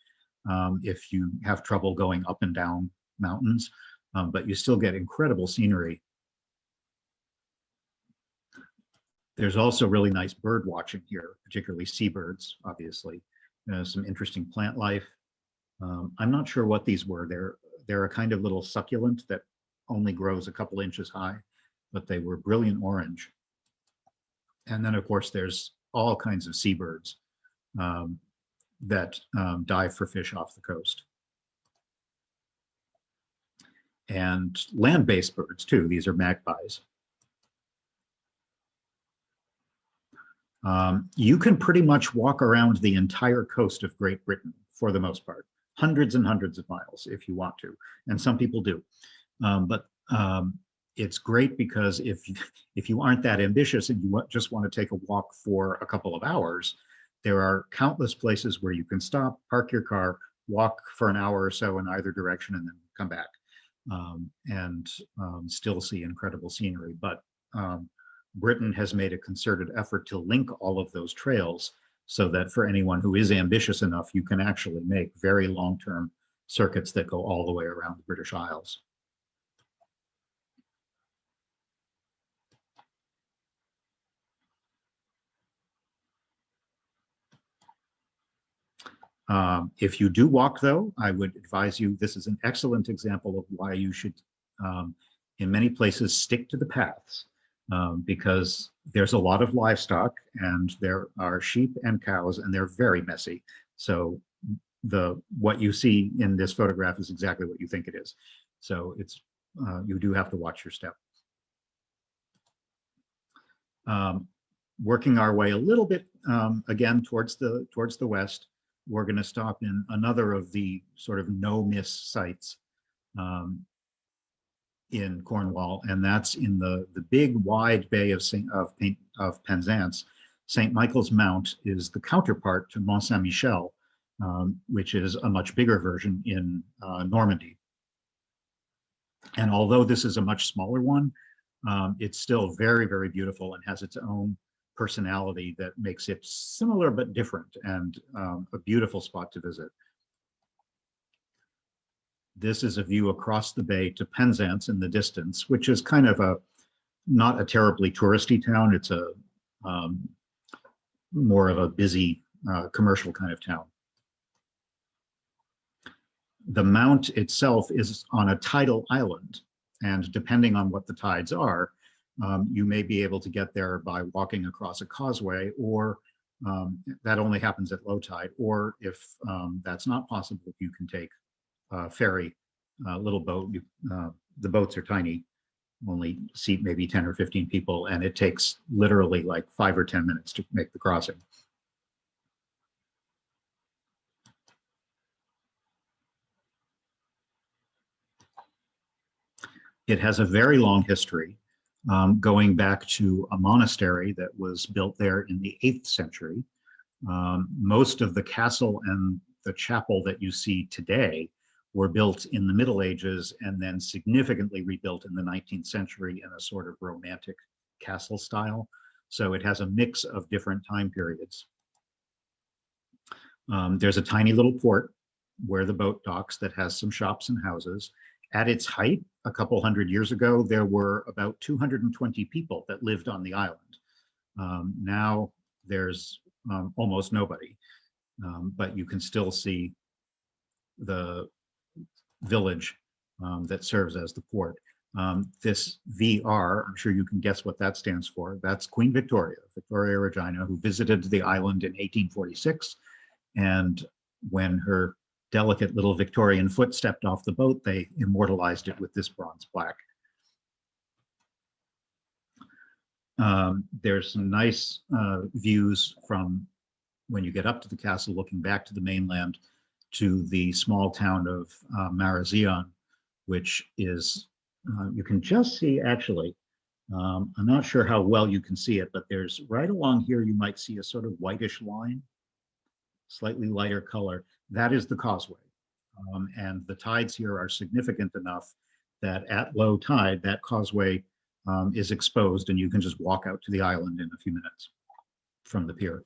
B: if you have trouble going up and down mountains, but you still get incredible scenery. There's also really nice bird watching here, particularly seabirds, obviously. Some interesting plant life. I'm not sure what these were. They're a kind of little succulent that only grows a couple inches high, but they were brilliant orange. And then, of course, there's all kinds of seabirds that dive for fish off the coast. And land-based birds, too. These are magpies. You can pretty much walk around the entire coast of Great Britain, for the most part, hundreds and hundreds of miles if you want to, and some people do. But it's great because if you aren't that ambitious and you just want to take a walk for a couple of hours, there are countless places where you can stop, park your car, walk for an hour or so in either direction, and then come back and still see incredible scenery. But Britain has made a concerted effort to link all of those trails so that for anyone who is ambitious enough, you can actually make very long-term circuits that go all the way around the British Isles. If you do walk, though, I would advise you, this is an excellent example of why you should, in many places, stick to the paths. Because there's a lot of livestock and there are sheep and cows and they're very messy. So what you see in this photograph is exactly what you think it is. So it's you do have to watch your step. Working our way a little bit again towards the west, we're going to stop in another of the sort of no-miss sites in Cornwall, and that's in the big wide bay of Penzance. St. Michael's Mount is the counterpart to Mont Saint-Michel, which is a much bigger version in Normandy. And although this is a much smaller one, it's still very, very beautiful and has its own personality that makes it similar but different, and a beautiful spot to visit. This is a view across the bay to Penzance in the distance, which is kind of not a terribly touristy town. It's a more of a busy commercial kind of town. The mount itself is on a tidal island, and depending on what the tides are, you may be able to get there by walking across a causeway, or that only happens at low tide, or if that's not possible, you can take ferry, little boat. The boats are tiny, only seat maybe 10 or 15 people, and it takes literally like 5 or 10 minutes to make the crossing. It has a very long history, going back to a monastery that was built there in the 8th century. Most of the castle and the chapel that you see today were built in the Middle Ages and then significantly rebuilt in the 19th century in a sort of romantic castle style. So it has a mix of different time periods. There's a tiny little port where the boat docks that has some shops and houses. At its height, a couple hundred years ago, there were about 220 people that lived on the island. Now there's almost nobody, but you can still see the village that serves as the port. This VR, I'm sure you can guess what that stands for. That's Queen Victoria, Victoria Regina, who visited the island in 1846. And when her delicate little Victorian foot stepped off the boat, they immortalized it with this bronze plaque. There's some nice views from when you get up to the castle, looking back to the mainland, to the small town of Marazion, which is, you can just see actually, I'm not sure how well you can see it, but there's right along here, you might see a sort of whitish line, slightly lighter color. That is the Causeway. And the tides here are significant enough that at low tide, that causeway is exposed and you can just walk out to the island in a few minutes from the pier.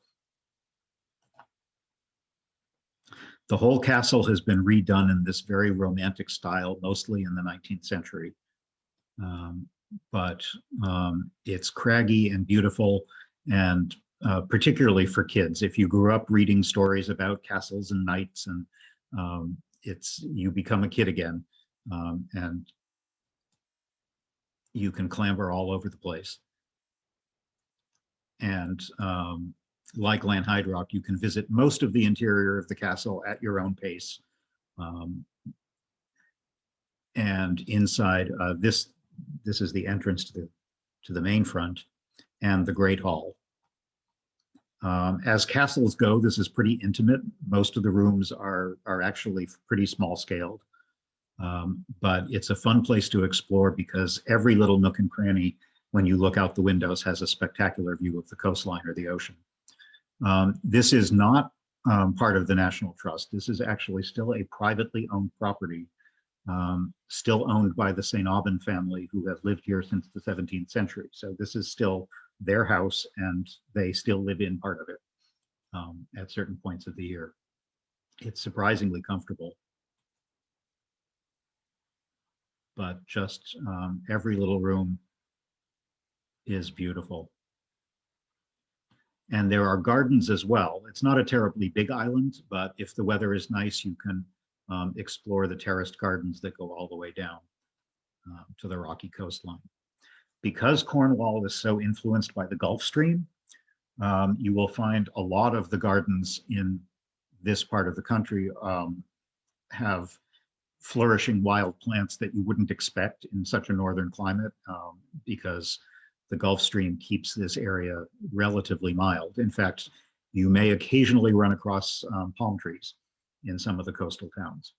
B: The whole castle has been redone in this very romantic style, mostly in the 19th century. But it's craggy and beautiful, and particularly for kids. If you grew up reading stories about castles and knights, and you become a kid again, and you can clamber all over the place. And like Lanhydrock, you can visit most of the interior of the castle at your own pace. And inside, this is the entrance to the main front and the Great Hall. As castles go, this is pretty intimate. Most of the rooms are actually pretty small scaled. But it's a fun place to explore because every little nook and cranny, when you look out the windows, has a spectacular view of the coastline or the ocean. This is not part of the National Trust. This is actually still a privately owned property, still owned by the St. Aubin family, who have lived here since the 17th century. So this is still their house, and they still live in part of it at certain points of the year. It's surprisingly comfortable. But just every little room is beautiful. And there are gardens as well. It's not a terribly big island, but if the weather is nice, you can explore the terraced gardens that go all the way down to the rocky coastline. Because Cornwall is so influenced by the Gulf Stream, you will find a lot of the gardens in this part of the country have flourishing wild plants that you wouldn't expect in such a northern climate, because the Gulf Stream keeps this area relatively mild. In fact, you may occasionally run across palm trees in some of the coastal towns.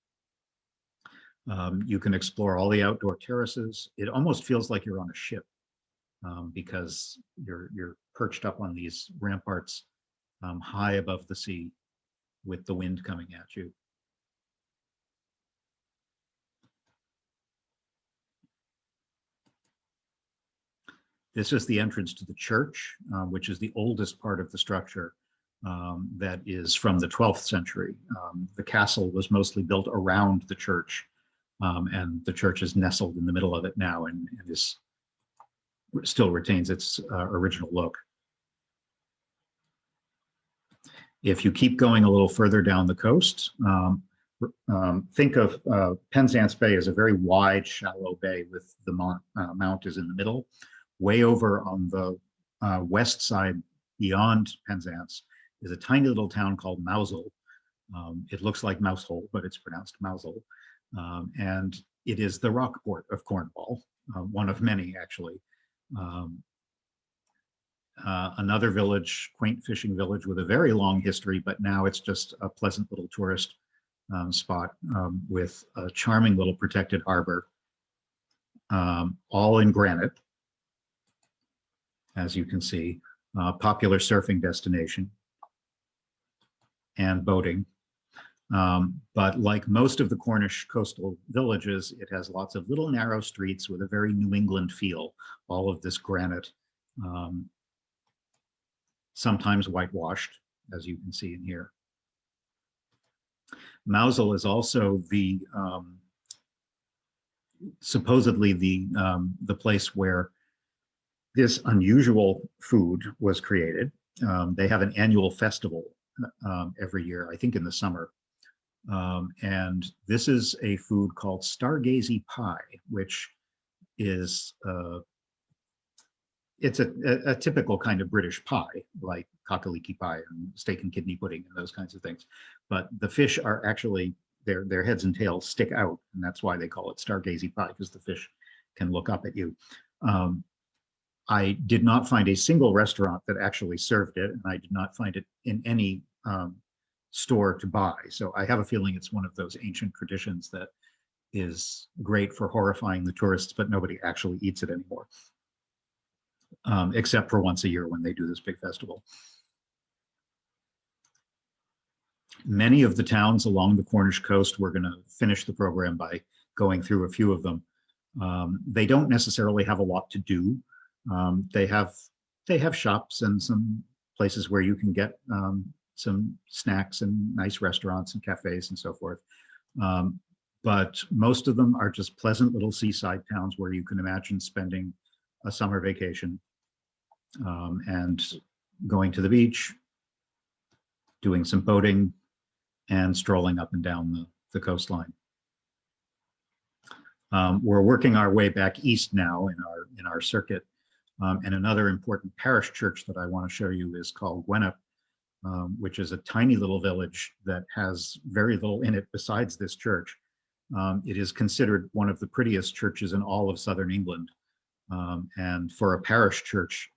B: You can explore all the outdoor terraces. It almost feels like you're on a ship because you're perched up on these ramparts high above the sea with the wind coming at you. This is the entrance to the church, which is the oldest part of the structure that is from the 12th century. The castle was mostly built around the church, and the church is nestled in the middle of it now and still retains its original look. If you keep going a little further down the coast, think of Penzance Bay as a very wide, shallow bay with the mount is in the middle. Way over on the west side, beyond Penzance, is a tiny little town called Mousehole. It looks like Mousehole, but it's pronounced Mousehole. And it is the Rockport of Cornwall, one of many, actually. Another village, quaint fishing village with a very long history, but now it's just a pleasant little tourist spot with a charming little protected harbor, all in granite. As you can see, popular surfing destination and boating. But like most of the Cornish coastal villages, it has lots of little narrow streets with a very New England feel, all of this granite, sometimes whitewashed, as you can see in here. Mousehole is also the, supposedly the place where this unusual food was created. They have an annual festival every year, I think in the summer. And this is a food called Stargazy Pie, which is, it's a typical kind of British pie, like cockaliki pie and steak and kidney pudding and those kinds of things. But the fish are actually, their heads and tails stick out, and that's why they call it Stargazy Pie, because the fish can look up at you. I did not find a single restaurant that actually served it, and I did not find it in any store to buy. So I have a feeling it's one of those ancient traditions that is great for horrifying the tourists, but nobody actually eats it anymore, except for once a year when they do this big festival. Many of the towns along the Cornish coast, we're going to finish the program by going through a few of them. They don't necessarily have a lot to do. They have shops and some places where you can get some snacks and nice restaurants and cafes and so forth. But most of them are just pleasant little seaside towns where you can imagine spending a summer vacation and going to the beach, doing some boating, and strolling up and down the coastline. We're working our way back east now in our circuit. And another important parish church that I want to show you is called Gwenet, which is a tiny little village that has very little in it besides this church. It is considered one of the prettiest churches in all of southern England. And for a parish church,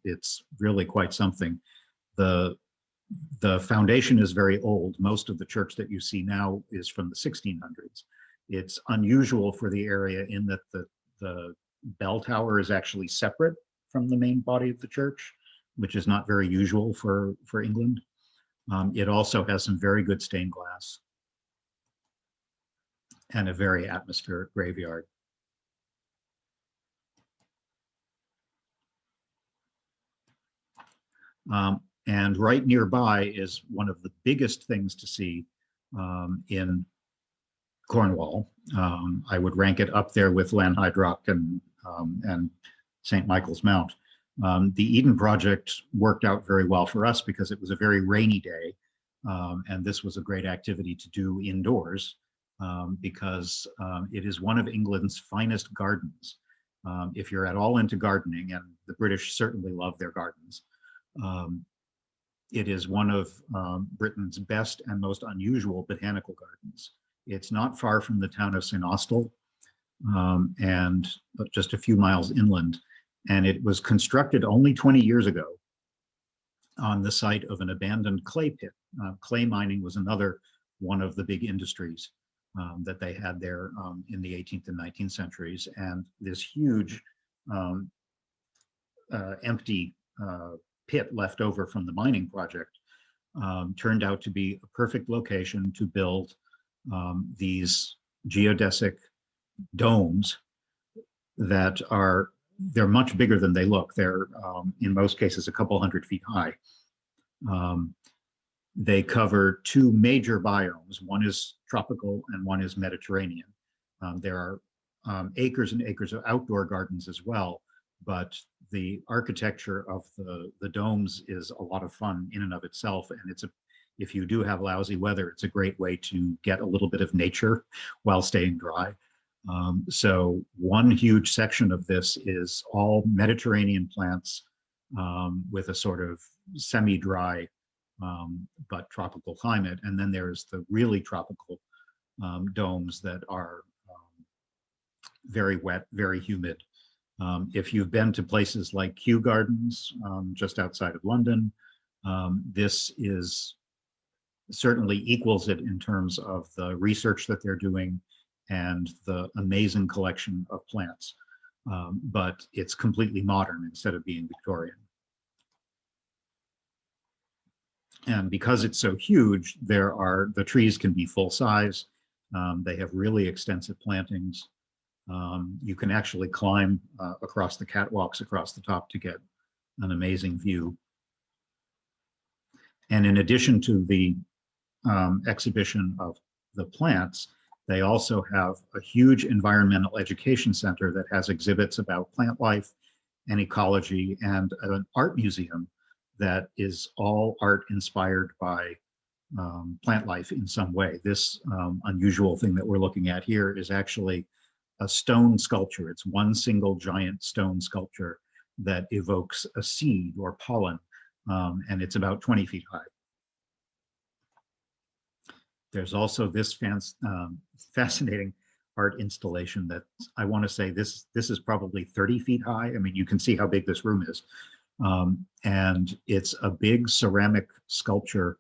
B: it's really quite something. The foundation is very old. Most of the church that you see now is from the 1600s. It's unusual for the area in that the bell tower is actually separate from the main body of the church, which is not very usual for England. It also has some very good stained glass and a very atmospheric graveyard. And right nearby is one of the biggest things to see in Cornwall. I would rank it up there with Lanhydrock and St. Michael's Mount. The Eden project worked out very well for us because it was a very rainy day, and this was a great activity to do indoors because it is one of England's finest gardens. If you're at all into gardening, and the British certainly love their gardens, it is one of Britain's best and most unusual botanical gardens. It's not far from the town of St. Austell, and just a few miles inland. And it was constructed only 20 years ago on the site of an abandoned clay pit. Clay mining was another one of the big industries that they had there in the 18th and 19th centuries. And this huge empty pit left over from the mining project turned out to be a perfect location to build these geodesic domes that they're much bigger than they look. They're in most cases a couple 100 feet high. They cover two major biomes. One is tropical and one is Mediterranean. There are acres and acres of outdoor gardens as well, but the architecture of the domes is a lot of fun in and of itself. And if you do have lousy weather, it's a great way to get a little bit of nature while staying dry. So one huge section of this is all Mediterranean plants with a sort of semi-dry but tropical climate. And then there's the really tropical domes that are very wet, very humid. If you've been to places like Kew Gardens, just outside of London, this is certainly equals it in terms of the research that they're doing and the amazing collection of plants. But it's completely modern instead of being Victorian. And because it's so huge, the trees can be full size. They have really extensive plantings. You can actually climb across the catwalks across the top to get an amazing view. And in addition to the exhibition of the plants, they also have a huge environmental education center that has exhibits about plant life and ecology, and an art museum that is all art inspired by plant life in some way. This unusual thing that we're looking at here is actually a stone sculpture. It's one single giant stone sculpture that evokes a seed or pollen, and it's about 20 feet high. There's also this fascinating art installation that I want to say this is probably 30 feet high. I mean, you can see how big this room is. And it's a big ceramic sculpture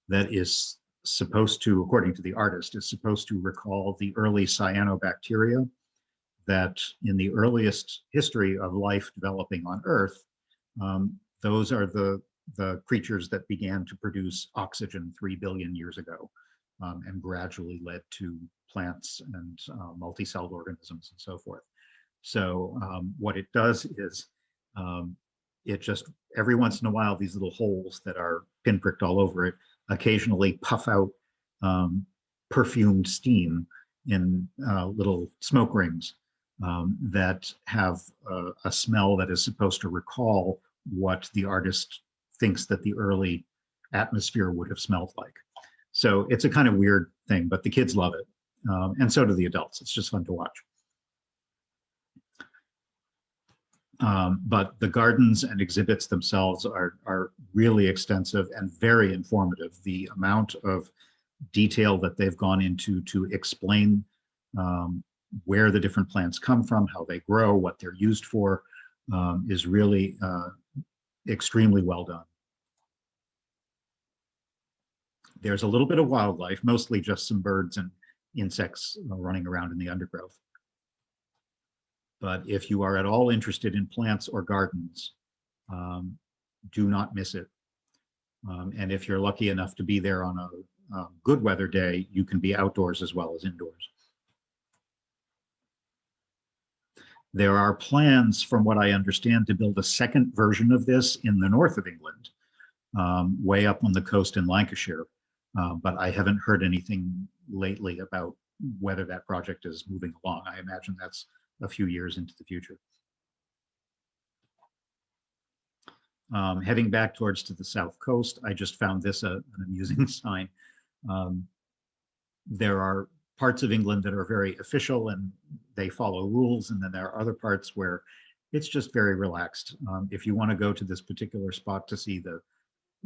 B: that is supposed to, according to the artist, is supposed to recall the early cyanobacteria that in the earliest history of life developing on Earth, those are the creatures that began to produce oxygen 3 billion years ago, and gradually led to plants and multicelled organisms and so forth. So what it does is it just, every once in a while, these little holes that are pinpricked all over it occasionally puff out perfumed steam in little smoke rings that have a smell that is supposed to recall what the artist thinks that the early atmosphere would have smelled like. So it's a kind of weird thing, but the kids love it. And so do the adults. It's just fun to watch. But the gardens and exhibits themselves are really extensive and very informative. The amount of detail that they've gone into to explain where the different plants come from, how they grow, what they're used for, is really extremely well done. There's a little bit of wildlife, mostly just some birds and insects running around in the undergrowth. But if you are at all interested in plants or gardens, do not miss it. And if you're lucky enough to be there on a good weather day, you can be outdoors as well as indoors. There are plans, from what I understand, to build a second version of this in the north of England, way up on the coast in Lancashire. But I haven't heard anything lately about whether that project is moving along. I imagine that's a few years into the future. Heading back towards to the south coast, I just found this an amusing sign. There are parts of England that are very official and they follow rules, and then there are other parts where it's just very relaxed. If you want to go to this particular spot to see the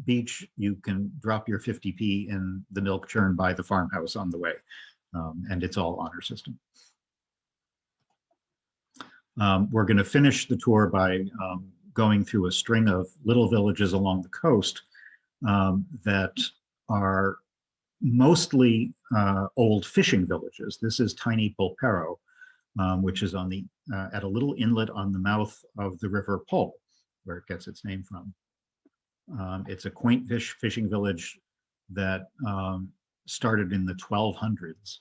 B: beach, you can drop your 50p in the milk churn by the farmhouse on the way, and it's all honor system. We're going to finish the tour by going through a string of little villages along the coast that are mostly old fishing villages. This is tiny Popero, which is on the at a little inlet on the mouth of the River Pol, where it gets its name from. It's a quaint fishing village that started in the 1200s.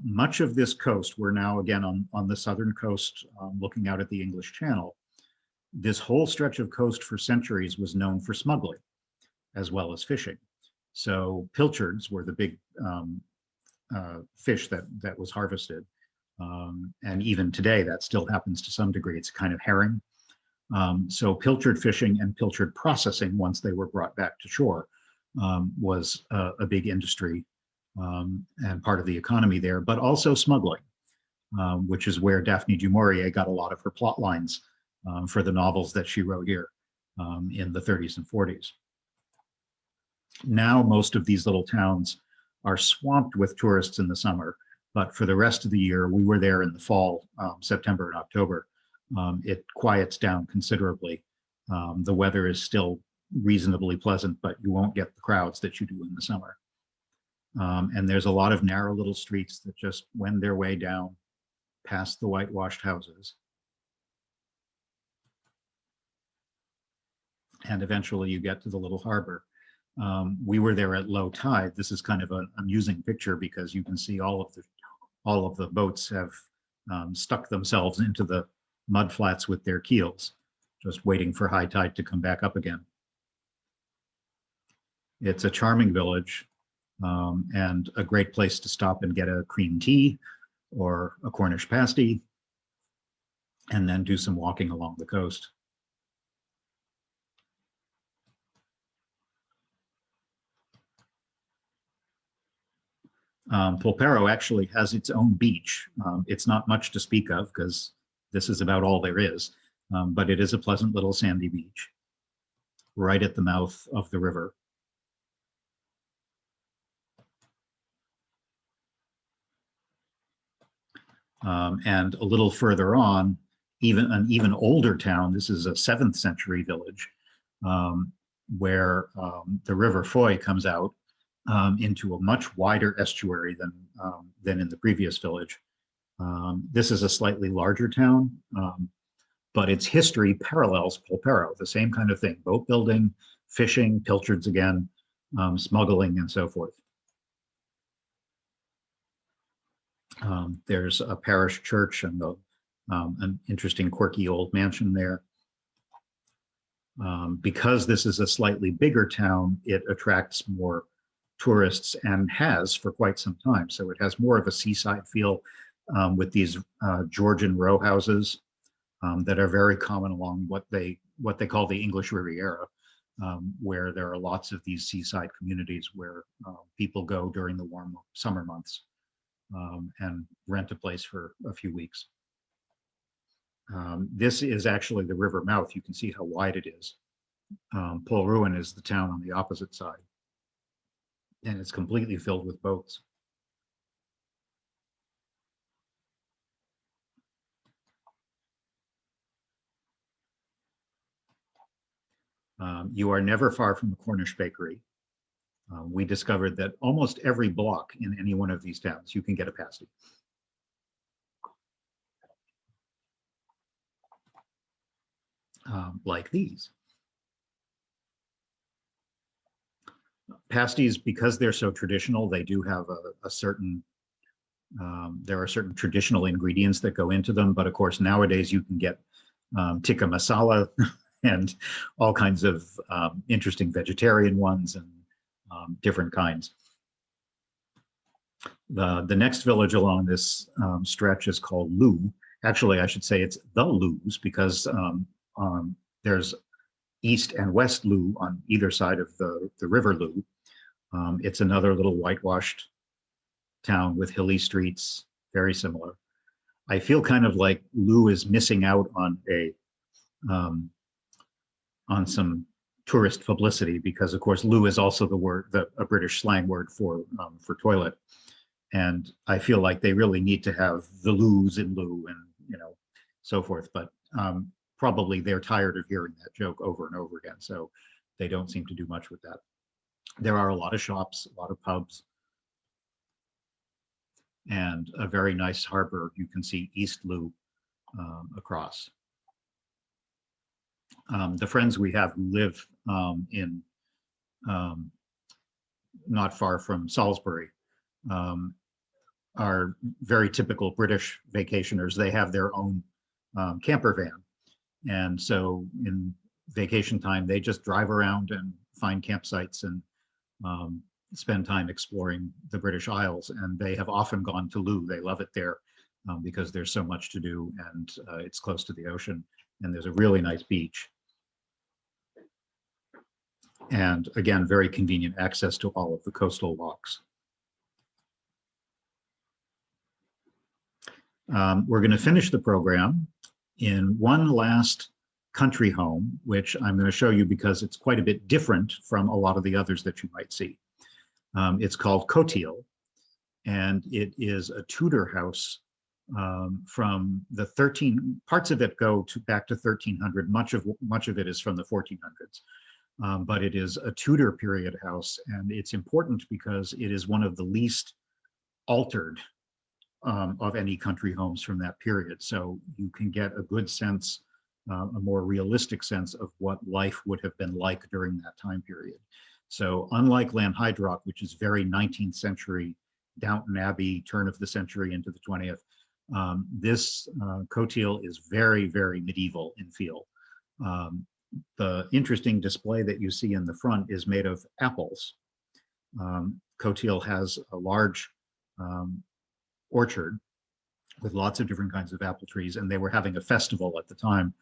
B: Much of this coast, we're now again on the southern coast, looking out at the English Channel. This whole stretch of coast for centuries was known for smuggling as well as fishing. So pilchards were the big fish that was harvested. And even today, that still happens to some degree. It's kind of herring. So pilchard fishing and pilchard processing, once they were brought back to shore, was a big industry and part of the economy there, but also smuggling, which is where Daphne Du Maurier got a lot of her plot lines for the novels that she wrote here in the 30s and 40s. Now, most of these little towns are swamped with tourists in the summer, but for the rest of the year, we were there in the fall, September and October. It quiets down considerably. The weather is still reasonably pleasant, but you won't get the crowds that you do in the summer. And there's a lot of narrow little streets that just wend their way down past the whitewashed houses. And eventually you get to the little harbor. We were there at low tide. This is kind of an amusing picture because you can see all of the boats have stuck themselves into the mud flats with their keels, just waiting for high tide to come back up again. It's a charming village and a great place to stop and get a cream tea or a Cornish pasty, and then do some walking along the coast. Popero actually has its own beach. It's not much to speak of because this is about all there is, but it is a pleasant little sandy beach right at the mouth of the river. And a little further on, even an even older town, this is a 7th century village, where the River Foy comes out into a much wider estuary than in the previous village. This is a slightly larger town, but its history parallels Popero, the same kind of thing: boat building, fishing, pilchards again, smuggling, and so forth. There's a parish church and an interesting, quirky old mansion there. Because this is a slightly bigger town, it attracts more tourists and has for quite some time. So it has more of a seaside feel with these Georgian row houses that are very common along what they call the English Riviera, where there are lots of these seaside communities where people go during the warm summer months and rent a place for a few weeks. This is actually the river mouth. You can see how wide it is. Polruan is the town on the opposite side, and it's completely filled with boats. You are never far from the Cornish bakery. We discovered that almost every block in any one of these towns, you can get a pasty. Like these. Pasties, because they're so traditional, they do have a certain, there are certain traditional ingredients that go into them, but of course nowadays you can get tikka masala and all kinds of interesting vegetarian ones and different kinds. The next village along this stretch is called Loo. Actually, I should say it's the Loos, because there's East and West Loo on either side of the River Loo. It's another little whitewashed town with hilly streets, very similar. I feel kind of like Loo is missing out on some tourist publicity, because of course Loo is also the word, a British slang word for toilet, and I feel like they really need to have the Loos in Loo and so forth. But probably they're tired of hearing that joke over and over again, so they don't seem to do much with that. There are a lot of shops, a lot of pubs, and a very nice harbor. You can see East Loo across. The friends we have who live in not far from Salisbury are very typical British vacationers. They have their own camper van. And so in vacation time, they just drive around and find campsites and spend time exploring the British Isles. And they have often gone to Loo. They love it there because there's so much to do, and it's close to the ocean, and there's a really nice beach. And again, very convenient access to all of the coastal walks. We're going to finish the program in one last country home, which I'm going to show you because it's quite a bit different from a lot of the others that you might see. It's called Cotil, and it is a Tudor house from the parts of it go back to 1300. Much of it is from the 1400s. But it is a Tudor period house, and it's important because it is one of the least altered of any country homes from that period. So you can get a good sense, a more realistic sense of what life would have been like during that time period. So unlike Lanhydrock, which is very 19th century, Downton Abbey, turn of the century into the 20th, this Cotil is very, very medieval in feel. The interesting display that you see in the front is made of apples. Cotil has a large orchard with lots of different kinds of apple trees, and they were having a festival at the time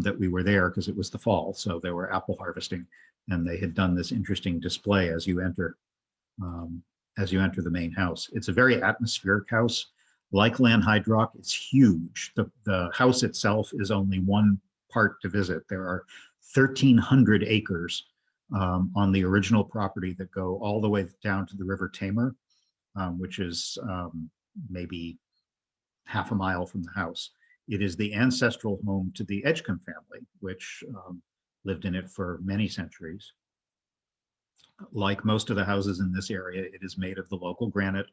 B: that we were there, because it was the fall, so they were apple harvesting, and they had done this interesting display as you enter the main house. It's a very atmospheric house. Like Lanhydrock, it's huge. The house itself is only one part to visit. There are 1,300 acres on the original property that go all the way down to the River Tamer, which is maybe half a mile from the house. It is the ancestral home to the Edgecombe family, which lived in it for many centuries. Like most of the houses in this area, it is made of the local granite,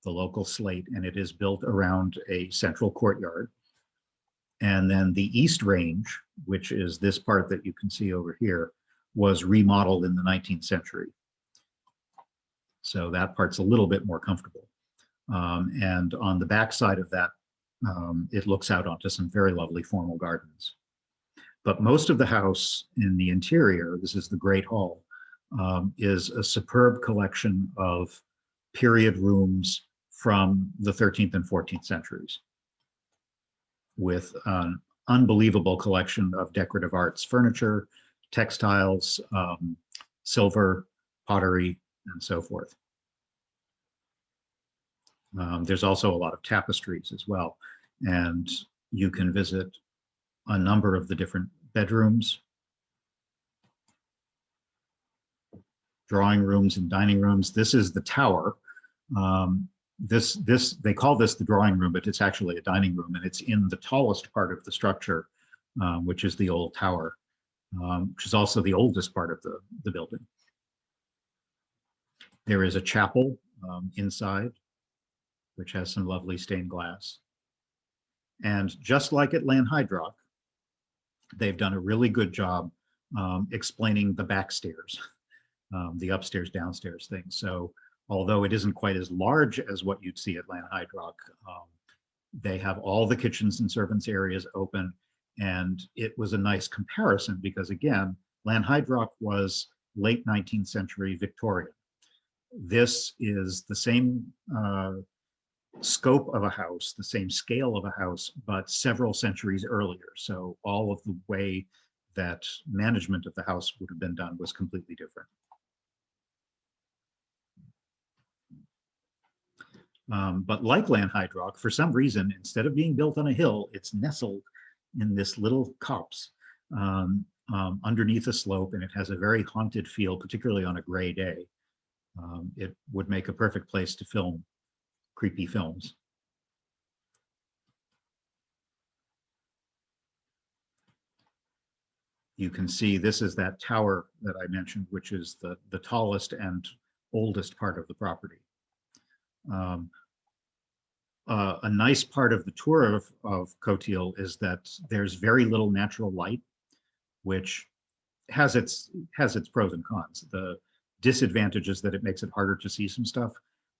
B: the local slate, and it is built around a central courtyard. And then the East Range, which is this part that you can see over here, was remodeled in the 19th century. So that part's a little bit more comfortable. And on the back side of that, it looks out onto some very lovely formal gardens. But most of the house in the interior, this is the Great Hall, is a superb collection of period rooms from the 13th and 14th centuries, with an unbelievable collection of decorative arts, furniture, textiles, silver, pottery, and so forth. There's also a lot of tapestries as well, and you can visit a number of the different bedrooms, drawing rooms, and dining rooms. This is the tower. They call this the drawing room, but it's actually a dining room, and it's in the tallest part of the structure, which is the old tower, which is also the oldest part of the building. There is a chapel inside, which has some lovely stained glass. And just like at Lanhydrock, they've done a really good job explaining the back stairs, the upstairs, downstairs thing. So although it isn't quite as large as what you'd see at Lanhydrock, they have all the kitchens and servants' areas open. And it was a nice comparison because, again, Lanhydrock was late 19th century Victorian. This is the same scope of a house, the same scale of a house, but several centuries earlier. So all of the way that management of the house would have been done was completely different. But like Lanhydrock, for some reason, instead of being built on a hill, it's nestled in this little copse underneath a slope, and it has a very haunted feel, particularly on a gray day. It would make a perfect place to film creepy films. You can see this is that tower that I mentioned, which is the tallest and oldest part of the property. A nice part of the tour of Coteil is that there's very little natural light, which has its pros and cons. The disadvantage is that it makes it harder to see some stuff,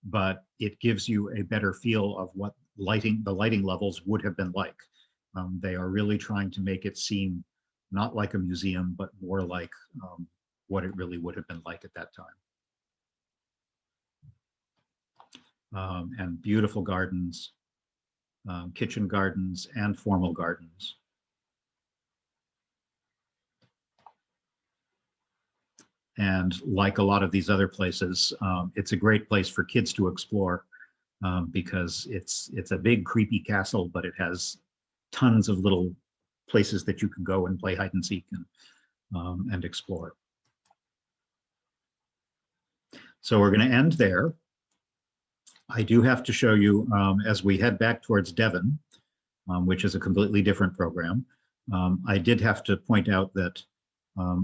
B: but it gives you a better feel of what the lighting levels would have been like. They are really trying to make it seem not like a museum, but more like what it really would have been like at that time. And beautiful gardens, kitchen gardens and formal gardens. And like a lot of these other places, it's a great place for kids to explore because it's a big creepy castle, but it has tons of little places that you can go and play hide and seek and explore. So we're going to end there. I do have to show you, as we head back towards Devon, which is a completely different program, I did have to point out that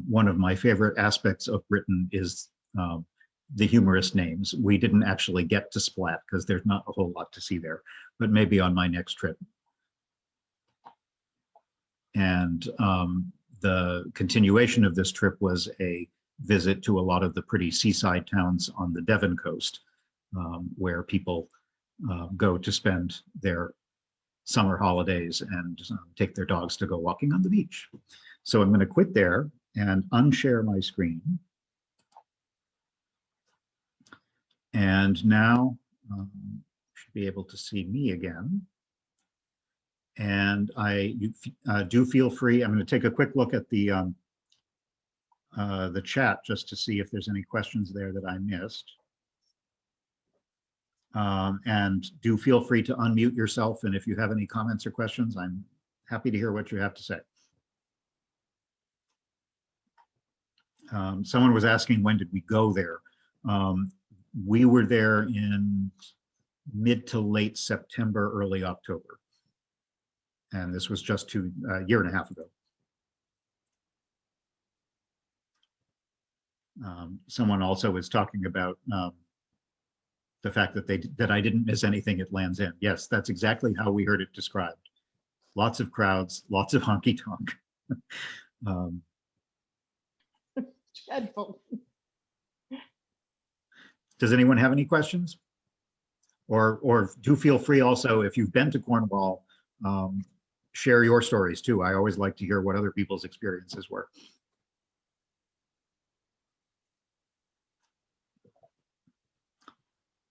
B: one of my favorite aspects of Britain is the humorous names. We didn't actually get to Splat because there's not a whole lot to see there, but maybe on my next trip. And the continuation of this trip was a visit to a lot of the pretty seaside towns on the Devon coast, where people go to spend their summer holidays and take their dogs to go walking on the beach. So I'm going to quit there and unshare my screen. And now should be able to see me again. And you do feel free. I'm going to take a quick look at the chat just to see if there's any questions there that I missed. And do feel free to unmute yourself. And if you have any comments or questions, I'm happy to hear what you have to say. Someone was asking, when did we go there? We were there in mid to late September, early October. And this was just a year and a half ago. Someone also was talking about the fact that I didn't miss anything at Land's End. Yes, that's exactly how we heard it described. Lots of crowds, lots of honky tonk.
C: Dreadful.
B: Does anyone have any questions? Or do feel free also, if you've been to Cornwall, share your stories too. I always like to hear what other people's experiences were.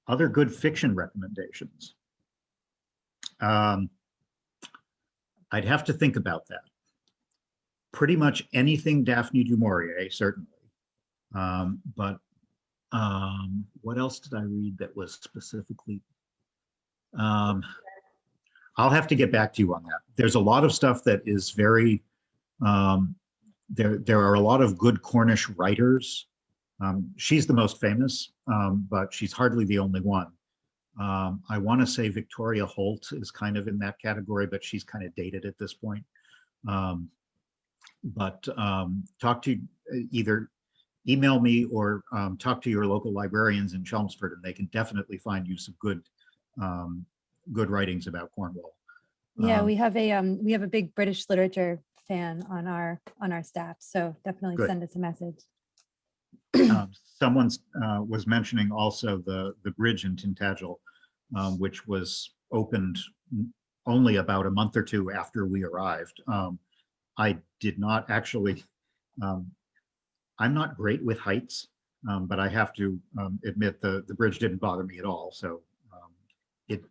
B: Other good fiction recommendations. I'd have to think about that. Pretty much anything Daphne Du Maurier, certainly. But what else did I read that was specifically? I'll have to get back to you on that. There's a lot of stuff that is very, there are a lot of good Cornish writers. She's the most famous, but she's hardly the only one. I want to say Victoria Holt is kind of in that category, but she's kind of dated at this point. Talk to either email me or talk to your local librarians in Chelmsford, and they can definitely find you some good writings about Cornwall.
A: Yeah, we have a big British literature fan on our staff, so definitely
B: Good.
A: send us a message.
B: Someone was mentioning also the bridge in Tintagel, which was opened only about a month or two after we arrived. I did not actually, I'm not great with heights, but I have to admit the bridge didn't bother me at all. So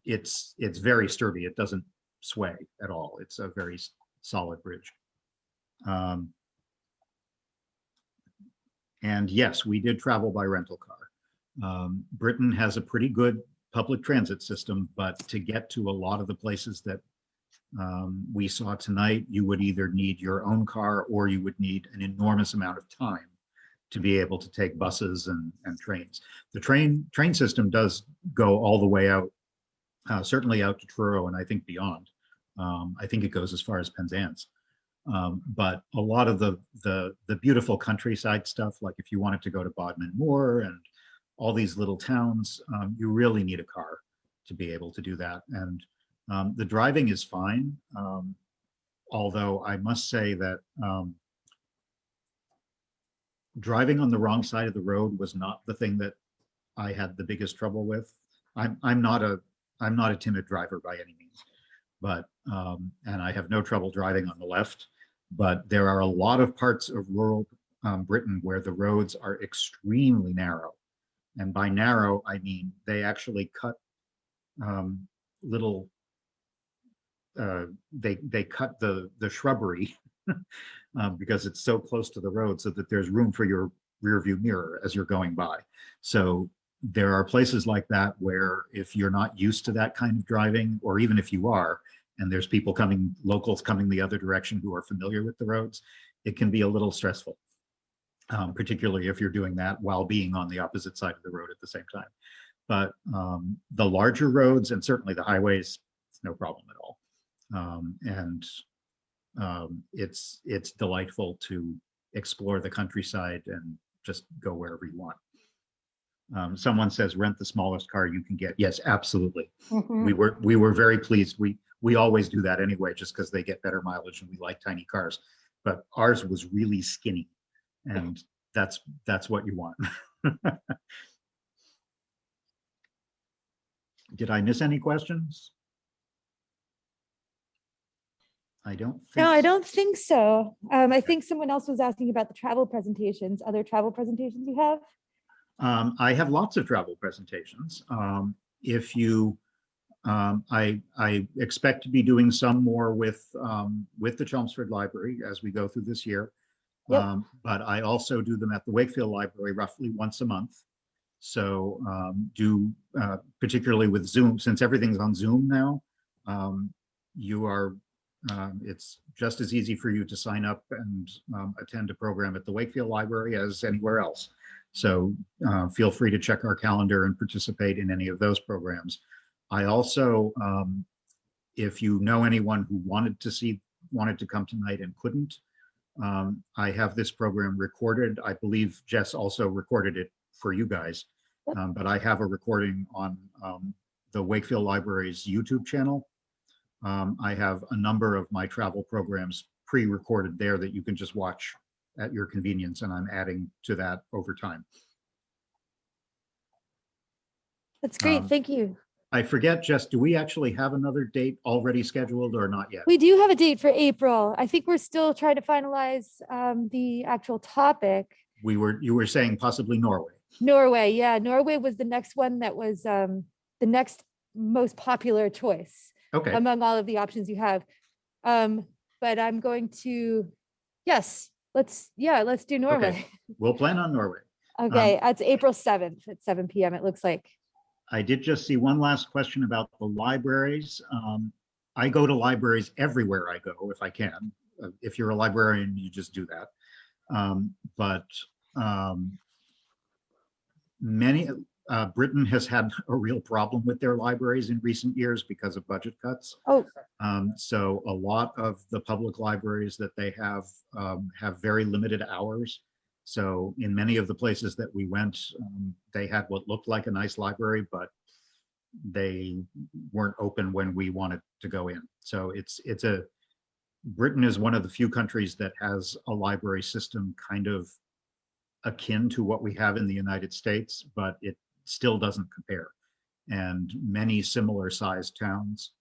B: it's very sturdy. It doesn't sway at all. It's a very solid bridge. And yes, we did travel by rental car. Britain has a pretty good public transit system, but to get to a lot of the places that we saw tonight, you would either need your own car or you would need an enormous amount of time to be able to take buses and trains. The train system does go all the way out, certainly out to Truro and I think beyond. I think it goes as far as Penzance. But a lot of the beautiful countryside stuff, like if you wanted to go to Bodmin Moor and all these little towns, you really need a car to be able to do that. And the driving is fine, although I must say that driving on the wrong side of the road was not the thing that I had the biggest trouble with. I'm not a timid driver by any means, but and I have no trouble driving on the left. But there are a lot of parts of rural Britain where the roads are extremely narrow, and by narrow I mean they actually cut little. They cut the shrubbery because it's so close to the road, so that there's room for your rear view mirror as you're going by. So there are places like that where if you're not used to that kind of driving, or even if you are, and there's people coming, locals coming the other direction who are familiar with the roads, it can be a little stressful, particularly if you're doing that while being on the opposite side of the road at the same time. But the larger roads and certainly the highways, it's no problem at all. It's delightful to explore the countryside and just go wherever you want. Someone says rent the smallest car you can get. Yes, absolutely.
C: Mhm.
B: We were very pleased. We always do that anyway, just because they get better mileage and we like tiny cars. But ours was really skinny, and that's what you want. Did I miss any questions? I don't think
A: No, I
B: so.
A: don't think so. I think someone else was asking about the travel presentations, other travel presentations you have.
B: I have lots of travel presentations. If you, I expect to be doing some more with the Chelmsford Library as we go through this year.
A: Yep.
B: But I also do them at the Wakefield Library roughly once a month. So particularly with Zoom, since everything's on Zoom now, it's just as easy for you to sign up and attend a program at the Wakefield Library as anywhere else. So feel free to check our calendar and participate in any of those programs. I also, if you know anyone who wanted to come tonight and couldn't, I have this program recorded. I believe Jess also recorded it for you guys, but I have a recording on the Wakefield Library's YouTube channel. I have a number of my travel programs pre-recorded there that you can just watch at your convenience, and I'm adding to that over time.
A: That's great. Thank you.
B: I forget, Jess, do we actually have another date already scheduled or not yet?
A: We do have a date for April. I think we're still trying to finalize the actual topic.
B: You were saying possibly Norway.
A: Norway, yeah. Norway was the next one that was the next most popular choice among all of the options you have. But I'm going to, yes, let's do Norway.
B: Okay. We'll plan on Norway.
A: Okay, it's April 7th at 7 p.m. it looks like.
B: I did just see one last question about the libraries. I go to libraries everywhere I go if I can. If you're a librarian, you just do that. Britain has had a real problem with their libraries in recent years because of budget cuts. So a lot of the public libraries that they have very limited hours. So in many of the places that we went, they had what looked like a nice library, but they weren't open when we wanted to go in. So Britain is one of the few countries that has a library system kind of akin to what we have in the United States, but it still doesn't compare. And many similar sized towns,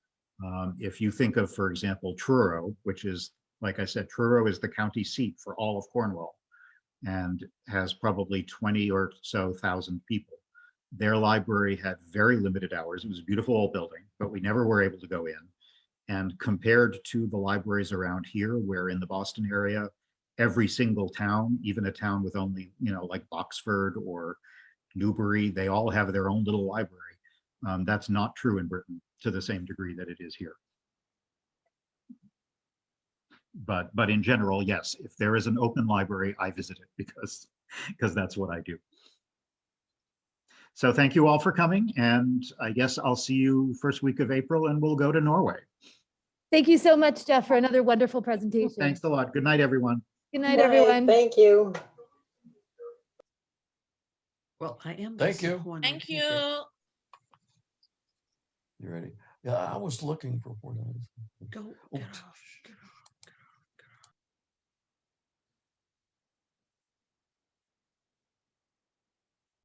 B: if you think of, for example, Truro, which is, like I said, Truro is the county seat for all of Cornwall and has probably 20 or so thousand people. Their library had very limited hours. It was a beautiful old building, but we never were able to go in. And compared to the libraries around here, where in the Boston area, every single town, even a town with only, like Boxford or Newbury, they all have their own little library. That's not true in Britain to the same degree that it is here. But in general, yes, if there is an open library, I visit it because that's what I do. So thank you all for coming, and I guess I'll see you first week of April, and we'll go to Norway.
A: Thank you so much, Jeff, for another wonderful presentation.
B: Thanks a lot. Good night, everyone.
A: Good night, everyone.
C: Thank you.
E: Well, I am.
F: Thank you.
E: disappointed
G: Thank you.
E: that-
F: You ready? Yeah, I was looking for what I was.
E: Go.
F: Oh,
E: get off.